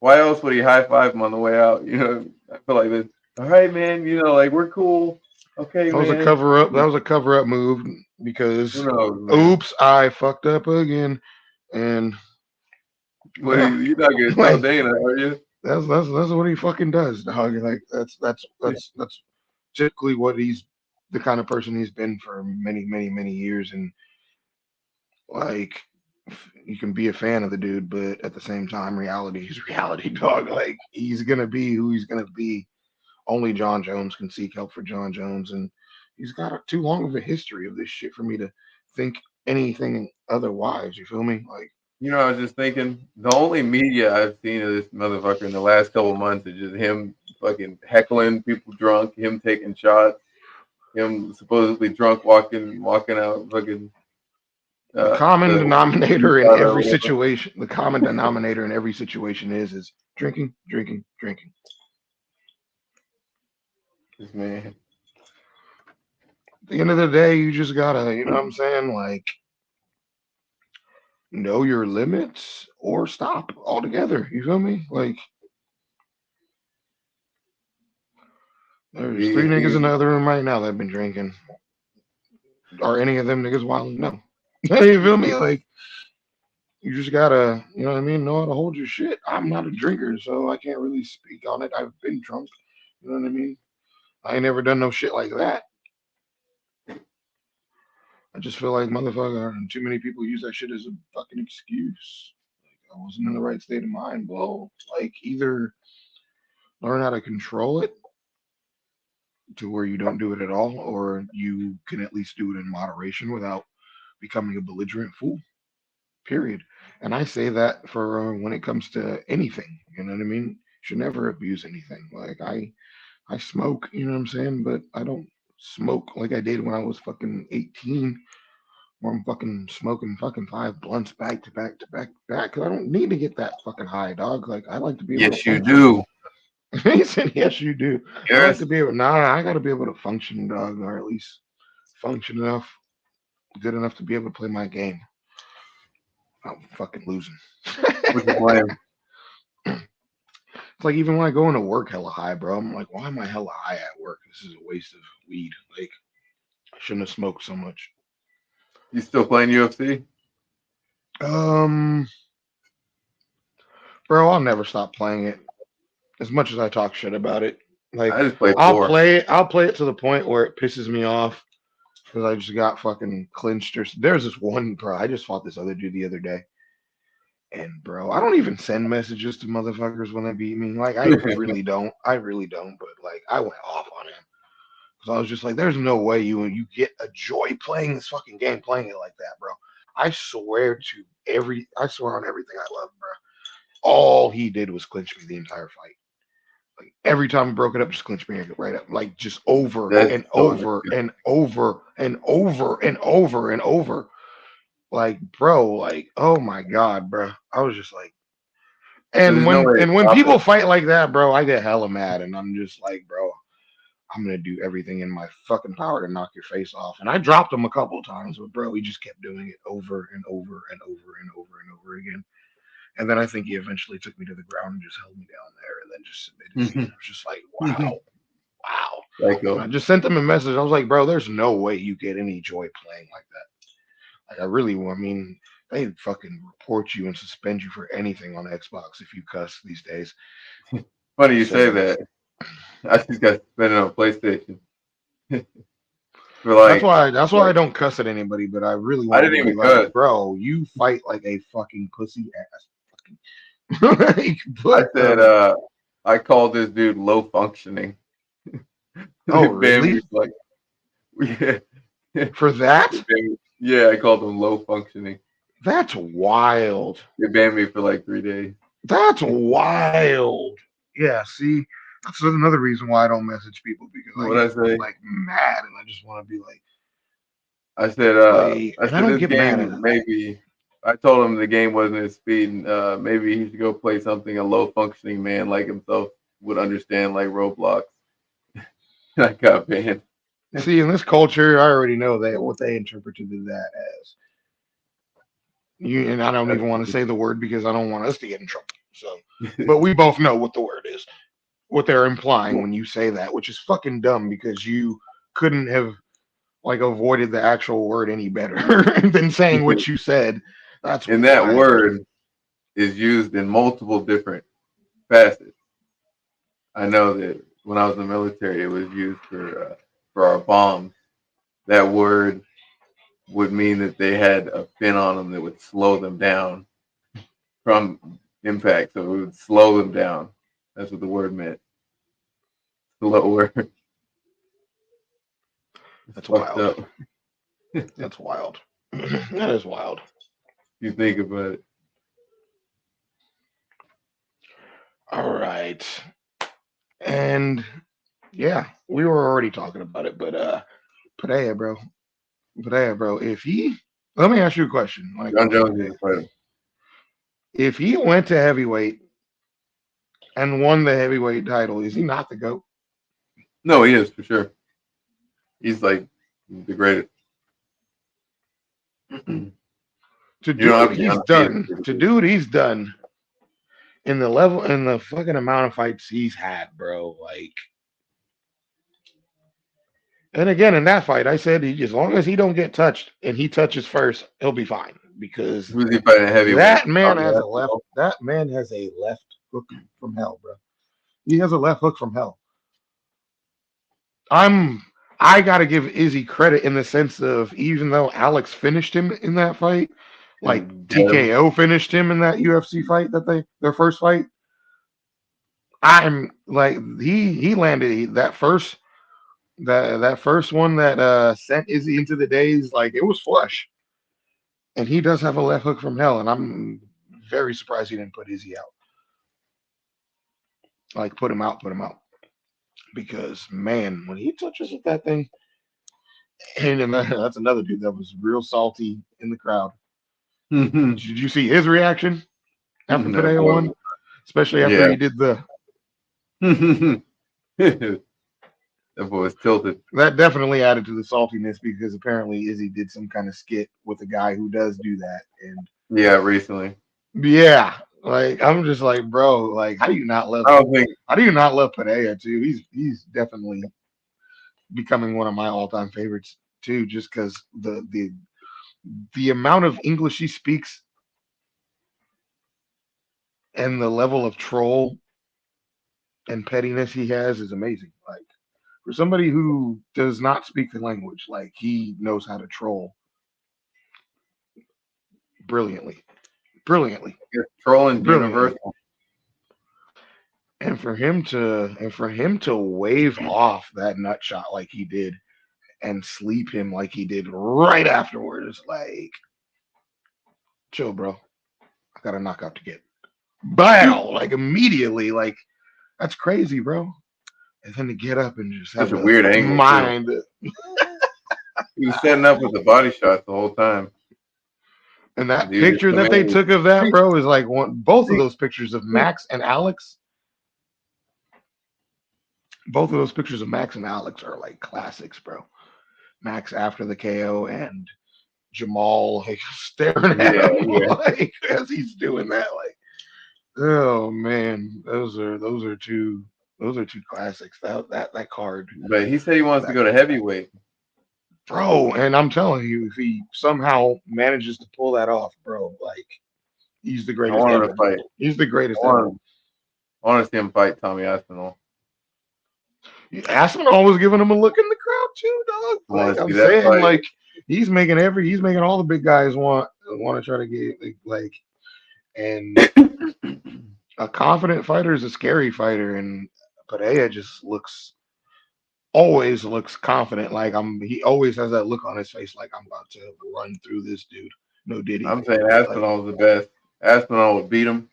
Why else would he high five him on the way out? You know, I feel like this. All right, man. You know, like we're cool. Okay, That was a man. cover up. That was a cover up move Who because knows, man? oops, I fucked up again. And What yeah, you're not gonna tell like Dana, are you? that's what he fucking does, dog. Like that's typically what he's the kind of person he's been for many years. And like you can be a fan of the dude, but at the same time, reality is reality, dog. Like he's gonna be who he's gonna be. Only Jon Jones can seek help for Jon Jones, and he's got too long of a history of this shit for me to think anything otherwise. You feel me? Like You know, I was just thinking the only media I've seen of this motherfucker in the last couple of months is just him fucking heckling people drunk, him taking shots, him supposedly drunk walking out fucking the common the denominator in or every whatever. situation, the common denominator in every situation is drinking, drinking, drinking. This man. At the end of the day, you just gotta, you know what I'm saying? Like know your limits or stop altogether. You feel me? Like there's three niggas in the He, other room right now that have been drinking. Are any of them niggas wild? No. You feel me? Like you just gotta, you know what I mean, know how to hold your shit. I'm not a drinker, so I can't really speak on it. I've been drunk. You know what I mean? I ain't never done no shit like that. I just feel like motherfucker, too many people use that shit as a fucking excuse. Like I wasn't in the right state of mind. Well, like either learn how to control it to where you don't do it at all, or you can at least do it in moderation without becoming a belligerent fool. Period. And I say that for when it comes to anything. You know what I mean? Should never abuse anything. Like I smoke. You know what I'm saying? But I don't smoke like I did when I was fucking 18, where I'm fucking smoking fucking 5 blunts back to back to back to back. Cause I don't need to get that fucking high, dog. Like I like to be able to yes, you function. do. He said, "Yes, you do." I like Yes. to be able. Nah, I got to be able to function, dog, or at least function enough, good enough to be able to play my game. I'm fucking losing. What's your plan? It's like even when I go into work hella high, bro, I'm like, why am I hella high at work? This is a waste of weed. Like I shouldn't have smoked so much. You still playing UFC? Um, bro, I'll never stop playing it. As much as I talk shit about it, like I just played I'll 4. play it. I'll play it to the point where it pisses me off because I just got fucking clinched. Or there's this one, bro. I just fought this other dude the other day, and bro, I don't even send messages to motherfuckers when they beat me. Like I really don't. I really don't. But like I went off on him. Because I was just like, there's no way you get a joy playing this fucking game, playing it like that, bro. I swear on everything I love, bro. All he did was clinch me the entire fight. Like every time he broke it up, just clinch me right up, like just over That's and so over disgusting. and over and over and over and over. Like, bro, like, oh my god, bro. I was just like, Because and there's no way to when stop people it. fight like that, bro, I get hella mad, and I'm just like, bro, I'm gonna do everything in my fucking power to knock your face off. And I dropped him a couple of times, but bro, he just kept doing it over and over and over and over and over again. And then I think he eventually took me to the ground and just held me down there and then just submitted me. And I was just like, wow, wow. And I Psycho. just sent him a message. I was like, bro, there's no way you get any joy playing like that. Like, I mean, they fucking report you and suspend you for anything on Xbox if you cuss these days. Funny you say So that. I just got suspended on PlayStation for that's why I like don't cuss at anybody, but I really I wanted didn't to be even like, cuss. bro, you fight like a fucking pussy ass. Like, I but said I called this dude low functioning. oh They banned me really? for like yeah. They For that? banned me. Yeah, I called him low functioning. That's wild. They banned me for like 3 days. That's wild. Yeah, see, that's another reason why I don't message people because I What get I say? like mad and I just want to be like, I and I said don't this get mad at game it. maybe. I told him the game wasn't his speed, and maybe he should go play something a low functioning man like himself would understand, like Roblox. I got banned. See, in this culture, I already know that what they interpreted that as. You and I don't That's even want to say the word because I don't want us to get in trouble. So, but we both know what the word is, what they're implying when you say that, which is fucking dumb because you couldn't have like avoided the actual word any better than saying what you said. That's and that wild. word is used in multiple different facets. I know that when I was in the military, it was used for our bombs. That word would mean that they had a fin on them that would slow them down from impact, so it would slow them down. That's what the word meant. Slower. It's That's fucked wild. up. That's wild. That is wild. You think about it. All right. And yeah, we were already talking about it, but Padea, bro. Padea, bro. If he let me ask you a question when it Jon comes to Jones is Padea. a fighter. If he went to heavyweight and won the heavyweight title, is he not the GOAT? No, he is for sure. He's like the greatest. You To don't do have what to be he's honest. He is done, pretty to good. do what he's done in the level in the fucking amount of fights he's had, bro. Like, and again in that fight, I said as long as he don't get touched and he touches first, he'll be fine because Who's he fighting heavyweight? that man Probably has a left. Hospital. That man has a left hook from hell, bro. He has a left hook from hell. I'm. I gotta give Izzy credit in the sense of even though Alex finished him in that fight, like And Dev. TKO finished him in that UFC fight that their first fight. I'm like he landed that first one that sent Izzy into the days like it was flush, and he does have a left hook from hell, and I'm very surprised he didn't put Izzy out. Like put him out. Because man, when he touches with that thing, and then that's another dude that was real salty in the crowd. No, Did you see his reaction after Padeo boy. won? Especially after Yeah. he did the That boy was tilted. that definitely added to the saltiness because apparently Izzy did some kind of skit with a guy who does do that. And Yeah, recently. yeah, like I'm just like, bro, like I don't think how do you not love Padea too? He's definitely becoming one of my all time favorites too, just because the amount of English he speaks and the level of troll and pettiness he has is amazing. Like for somebody who does not speak the language, like he knows how to troll brilliantly, brilliantly, it's trolling brilliantly. universal. And for him to wave off that nut shot like he did and sleep him like he did right afterwards, like chill, bro. I got a knockout to get. Bow, like immediately, like that's crazy, bro. And then to get up and just Such have a the weird angle too. mind. He was setting up with the body shots the whole time. And that He would just picture come that in they and took of that, bro, is like both of those pictures of Max and Alex. Both of those pictures of Max and Alex are like classics, bro. Max after the KO and Jamal like staring at yeah, him yeah. like as he's doing that. Like Oh man, those are two classics. That card, But he said he wants to that go to heavyweight. bro. And I'm telling you, if he somehow manages to pull that off, bro, like he's the I greatest want him ever. to fight. He's the I greatest want ever. him. I want to see him fight Tommy Aspinall. Aspinall was giving him a look in the crowd too, dog. I Like want to I'm see that saying, fight. like he's making all the big guys want to try to get like and a confident fighter is a scary fighter, and Pereira just always looks confident. Like he always has that look on his face, like I'm about to run through this dude. No diddy. I'm saying Like Aspinall is the best. Aspinall would beat him.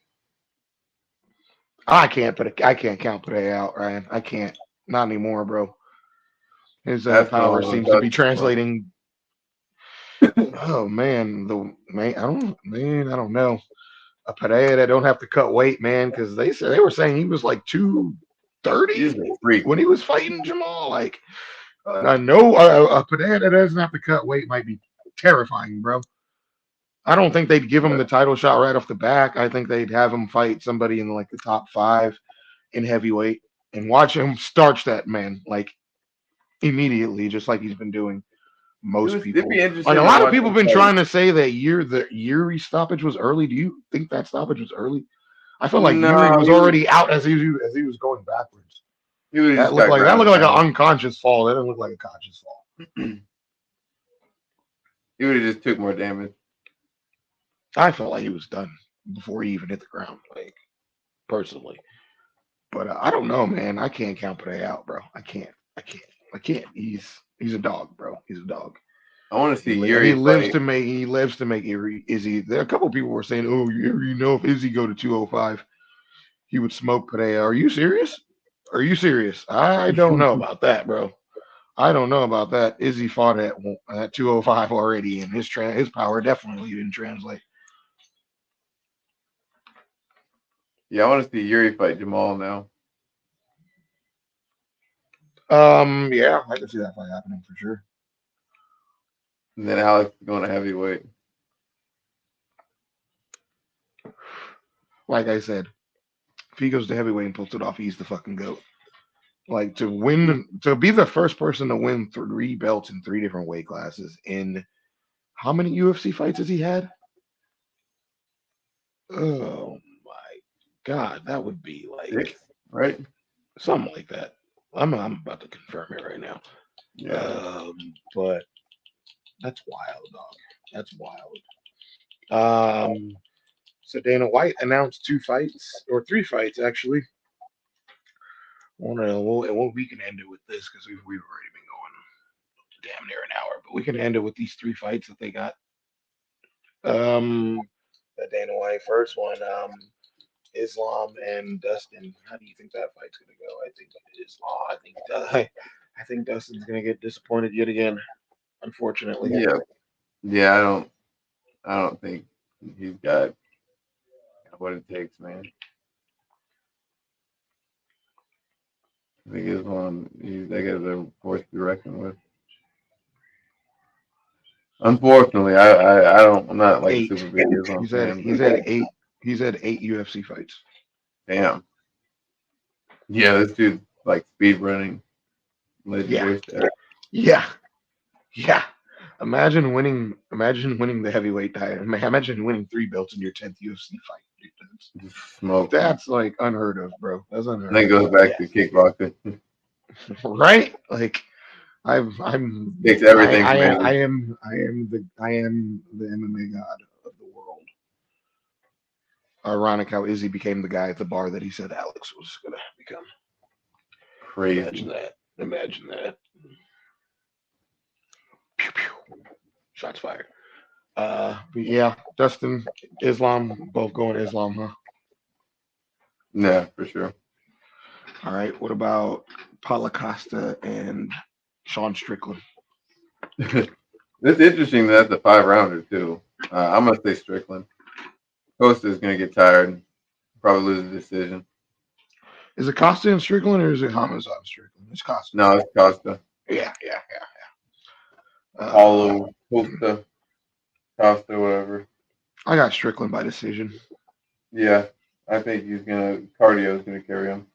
I can't count Pereira out, Ryan. I can't. Not anymore, bro. His power Aspinall is seems to be untouchable, bro. translating. Oh man, I don't know. A Pereira that don't have to cut weight, man, because they were saying he was like He's 230 a freak. when he was fighting Jamal. Like I know a Pereira that doesn't have to cut weight might be terrifying, bro. I don't think they'd give him But the title shot right off the back. I think they'd have him fight somebody in like the top five in heavyweight and watch him starch that man like immediately, just like he's been doing most it'd people. be Like a interesting to lot of watch people him have been fight. trying to say that the Yuri stoppage was early. Do you think that stoppage was early? I felt like Yuri No, was already out as he was going backwards. he would have just got That ground looked and like an pound. unconscious fall. That didn't look like a conscious fall. He would have just took more damage. I felt like he was done before he even hit the ground. Like personally. But I don't know, man. I can't count Prey out, bro. I can't. I can't. I can't. He's a dog, bro. He's a dog. I want to see And Yuri fight. he lives to make Izzy. There are a couple of people were saying, "Oh, you know, if Izzy go to 205, he would smoke Perea." Are you serious? Are you serious? I don't know about that, bro. I don't know about that. Izzy fought at 205 already, and his power definitely didn't translate. Yeah, I want to see Yuri fight Jamal now. Yeah, I can see that fight happening for sure. And then Alex is going to heavyweight. Like I said, if he goes to heavyweight and pulls it off, he's the fucking goat. Like to be the first person to win 3 belts in 3 different weight classes in how many UFC fights has he had? Oh my god, that would be like 6, right? something like that. I'm about to confirm it right now. Yeah. But that's wild, dog. That's wild. Um, so Dana White announced 2 fights or 3 fights actually. We can end it with this because we've already been going damn near an hour, but we can end it with these 3 fights that they got. The Dana White first one, Islam and Dustin. How do you think that fight's gonna go? I think Islam. I think Dustin's gonna get disappointed yet again, unfortunately. Yeah. Yeah, I don't think he's got what it takes, man. I think it's one they got a force to be reckoned with. Unfortunately, I'm not like a Eight. super big Islam fan, He's but had eight. He's had 8 UFC fights. damn. Yeah, this dude's like speed running, Yeah, legendary stuff. yeah, yeah. Imagine winning the heavyweight title. Imagine winning 3 belts in your 10th UFC fight. Dude, Just smoke. that's like unheard of, bro. That's And unheard then of. goes But back yeah, to kickboxing. right. Like I'm Takes everything from Izzy. I am the MMA god of the world. Ironic how Izzy became the guy at the bar that he said Alex was gonna become. Imagine Crazy. that. Imagine that. Pew, pew. Shots fired. But yeah, Dustin, Islam, both going Islam, huh? Yeah, for sure. All right. What about Paulo Costa and Sean Strickland? It's interesting that that's a 5 rounder too. I'm gonna say Strickland. Costa is gonna get tired, probably lose the decision. Is it Costa and Strickland or is it Hamza and Strickland? It's Costa. No, it's Costa. Yeah, yeah, yeah. Paulo, Costa, whatever. I got Strickland by decision. Yeah, I think cardio is gonna carry him.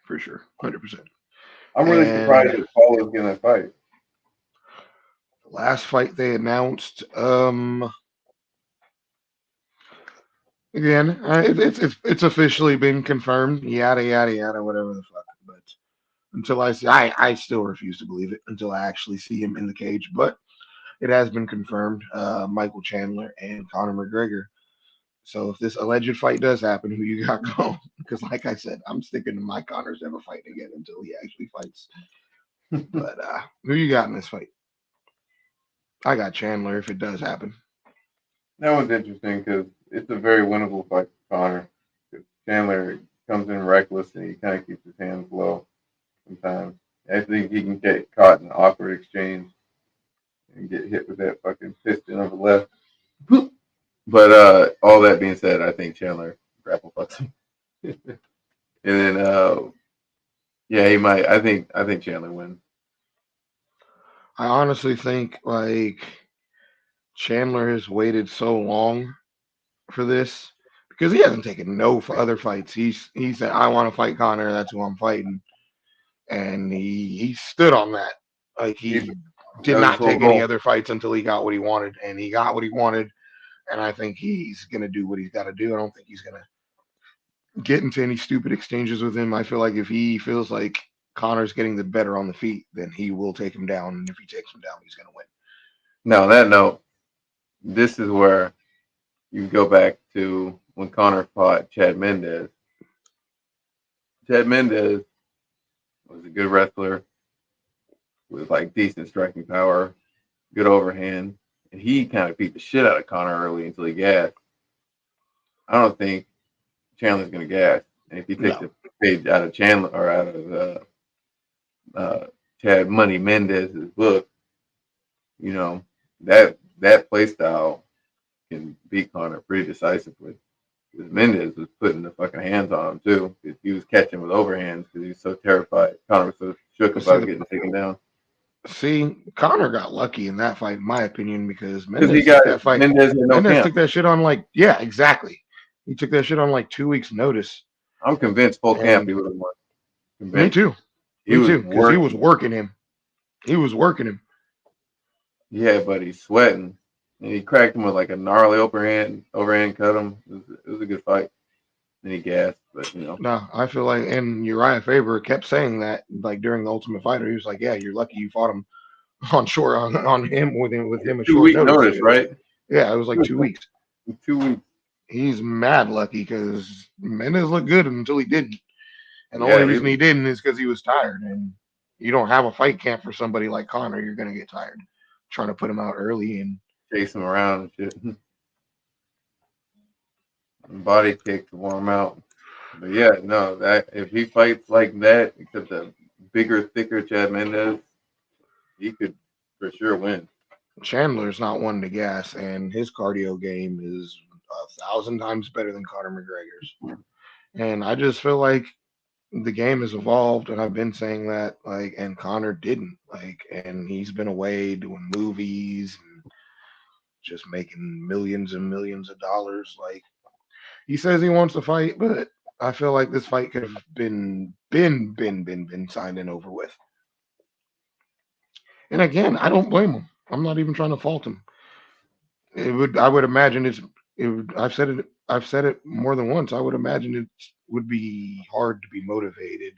for sure, 100%. I'm really And surprised that Paulo's gonna fight. the last fight they announced, again, it's officially been confirmed. Yada yada yada, whatever the fuck. But until I see, I still refuse to believe it until I actually see him in the cage. But it has been confirmed. Michael Chandler and Conor McGregor. So if this alleged fight does happen, who you got going? Because like I said, I'm sticking to my Conor's never fighting again until he actually fights. But who you got in this fight? I got Chandler if it does happen. That one's interesting because it's a very winnable fight for Connor. 'Cause Chandler comes in reckless and he kind of keeps his hands low sometimes. I think he can get caught in an awkward exchange and get hit with that fucking piston of the left. But all that being said, I think Chandler grapple fucks him. And then yeah, he might. I think Chandler wins. I honestly think like Chandler has waited so long for this because he hasn't taken no other fights. He said I want to fight Connor. That's who I'm fighting, and he stood on that. Like He, he that did was his not whole take any goal. other fights until he got what he wanted, and he got what he wanted. And I think he's gonna do what he's got to do. I don't think he's gonna get into any stupid exchanges with him. I feel like if he feels like Connor's getting the better on the feet, then he will take him down. And if he takes him down, he's gonna win. Now, on that note, this is where you go back to when Connor fought Chad Mendez. Chad Mendez was a good wrestler with like decent striking power, good overhand, and he kind of beat the shit out of Connor early until he gassed. I don't think Chandler's gonna gas, and if he takes No, the page out of Chandler or out of Chad Money Mendez's book, you know that play style can beat Connor pretty decisively. Because Mendez was putting the fucking hands on him too. He was catching with overhands because he was so terrified. Connor was so shook see, about getting taken down. Connor got lucky in that fight, in my opinion, because Because he Mendez got took that fight. Mendez in no Mendez camp. took that shit on like, yeah, exactly. He took that shit on like 2 weeks' notice, I'm convinced full camp and he would have won. me Convinced. too, He was because he was working. working him. He was working him. Yeah, but he's sweating. And he cracked him with like a gnarly overhand cut him. It was a good fight. And he gassed, but No, I feel like, and Uriah Faber kept saying that, like during the Ultimate Fighter, he was like, "Yeah, you're lucky you fought him on short on him with him a two short week notice notice, too." right? Yeah, it was like 2 weeks. 2 weeks. He's mad lucky because Mendez looked good until he didn't, and the only Yeah, he reason was he didn't is because he was tired. And you don't have a fight camp for somebody like Connor, you're gonna get tired trying to put him out early. And chasing him around and shit. Body kick to warm out. But yeah, no, that if he fights like that, except a bigger, thicker Chad Mendez, he could for sure win. Chandler's not one to gas, and his cardio game is 1,000 times better than Conor McGregor's. And I just feel like the game has evolved, and I've been saying that, like, and Connor didn't, like, and he's been away doing movies and just making millions and millions of dollars. Like, he says he wants to fight, but I feel like this fight could have been signed and over with. And again, I don't blame him. I'm not even trying to fault him. I would imagine I've said it more than once. I would imagine it would be hard to be motivated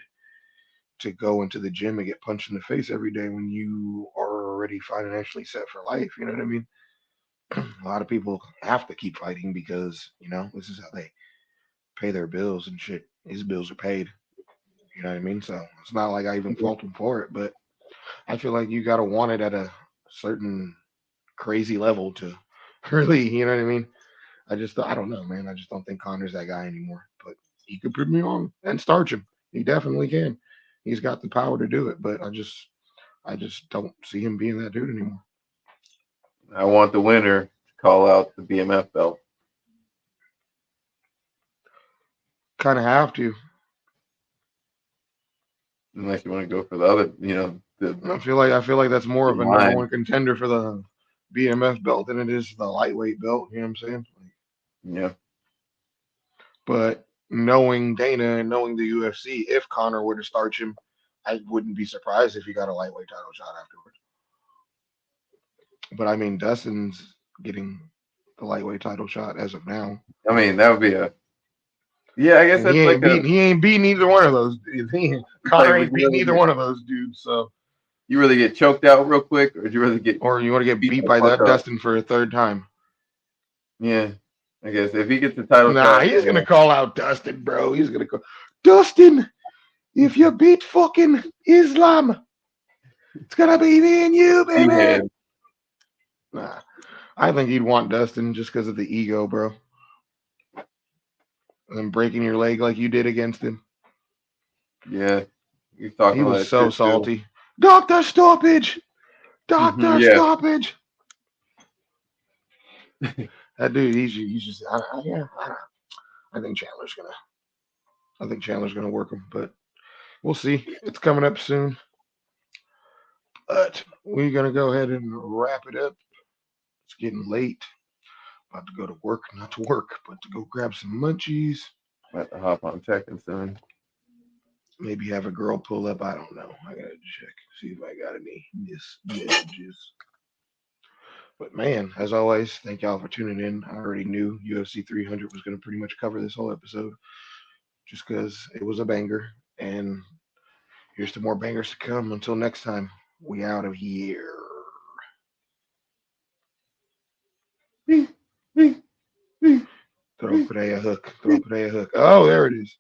to go into the gym and get punched in the face every day when you are already financially set for life. You know what I mean? A lot of people have to keep fighting because, this is how they pay their bills and shit. These bills are paid. You know what I mean? So it's not like I even fault them for it, but I feel like you got to want it at a certain crazy level to really, you know what I mean? I don't know, man. I just don't think Connor's that guy anymore. But he could prove me wrong and starch him. He definitely can. He's got the power to do it, but I just don't see him being that dude anymore. I want the winner to call out the BMF belt. Kind of have to. Unless you want to go for the other, the I feel like that's more of a number line. one contender for the BMF belt than it is the lightweight belt. You know what I'm saying? Yeah. But knowing Dana and knowing the UFC, if Connor were to starch him, I wouldn't be surprised if he got a lightweight title shot afterwards. But I mean, Dustin's getting the lightweight title shot as of now, I mean, that would be a. Yeah, I guess and he that's like ain't a. beating. He ain't beating either one of those. Like, Connor would ain't you beating rather either get one of those dudes. So, you really get choked out real quick, or would you rather get or you want to get beat beat the by fuck that up? Dustin for a third time? Yeah, I guess if he gets the title Nah, shot, he's yeah, gonna call out Dustin, bro. He's gonna go, Dustin. If you beat fucking Islam, it's gonna be me and you, he baby. had. Nah, I think he'd want Dustin just because of the ego, bro. And breaking your leg like you did against him. Yeah, he's talking He all was that so shit too. salty. Doctor stoppage. Doctor Yeah, stoppage. That dude, he's just, yeah. I think Chandler's gonna, I think Chandler's gonna work him, but we'll see. It's coming up soon. But we're gonna go ahead and wrap it up. It's getting late. About to go to work, not to work, but to go grab some munchies. about to hop on Tekken soon. Maybe have a girl pull up. I don't know. I gotta check, see if I got any messages. But man, as always, thank y'all for tuning in. I already knew UFC 300 was going to pretty much cover this whole episode just because it was a banger. And here's to more bangers to come. Until next time, we out of here. Throw play a hook. Throw play a hook. Oh, there it is.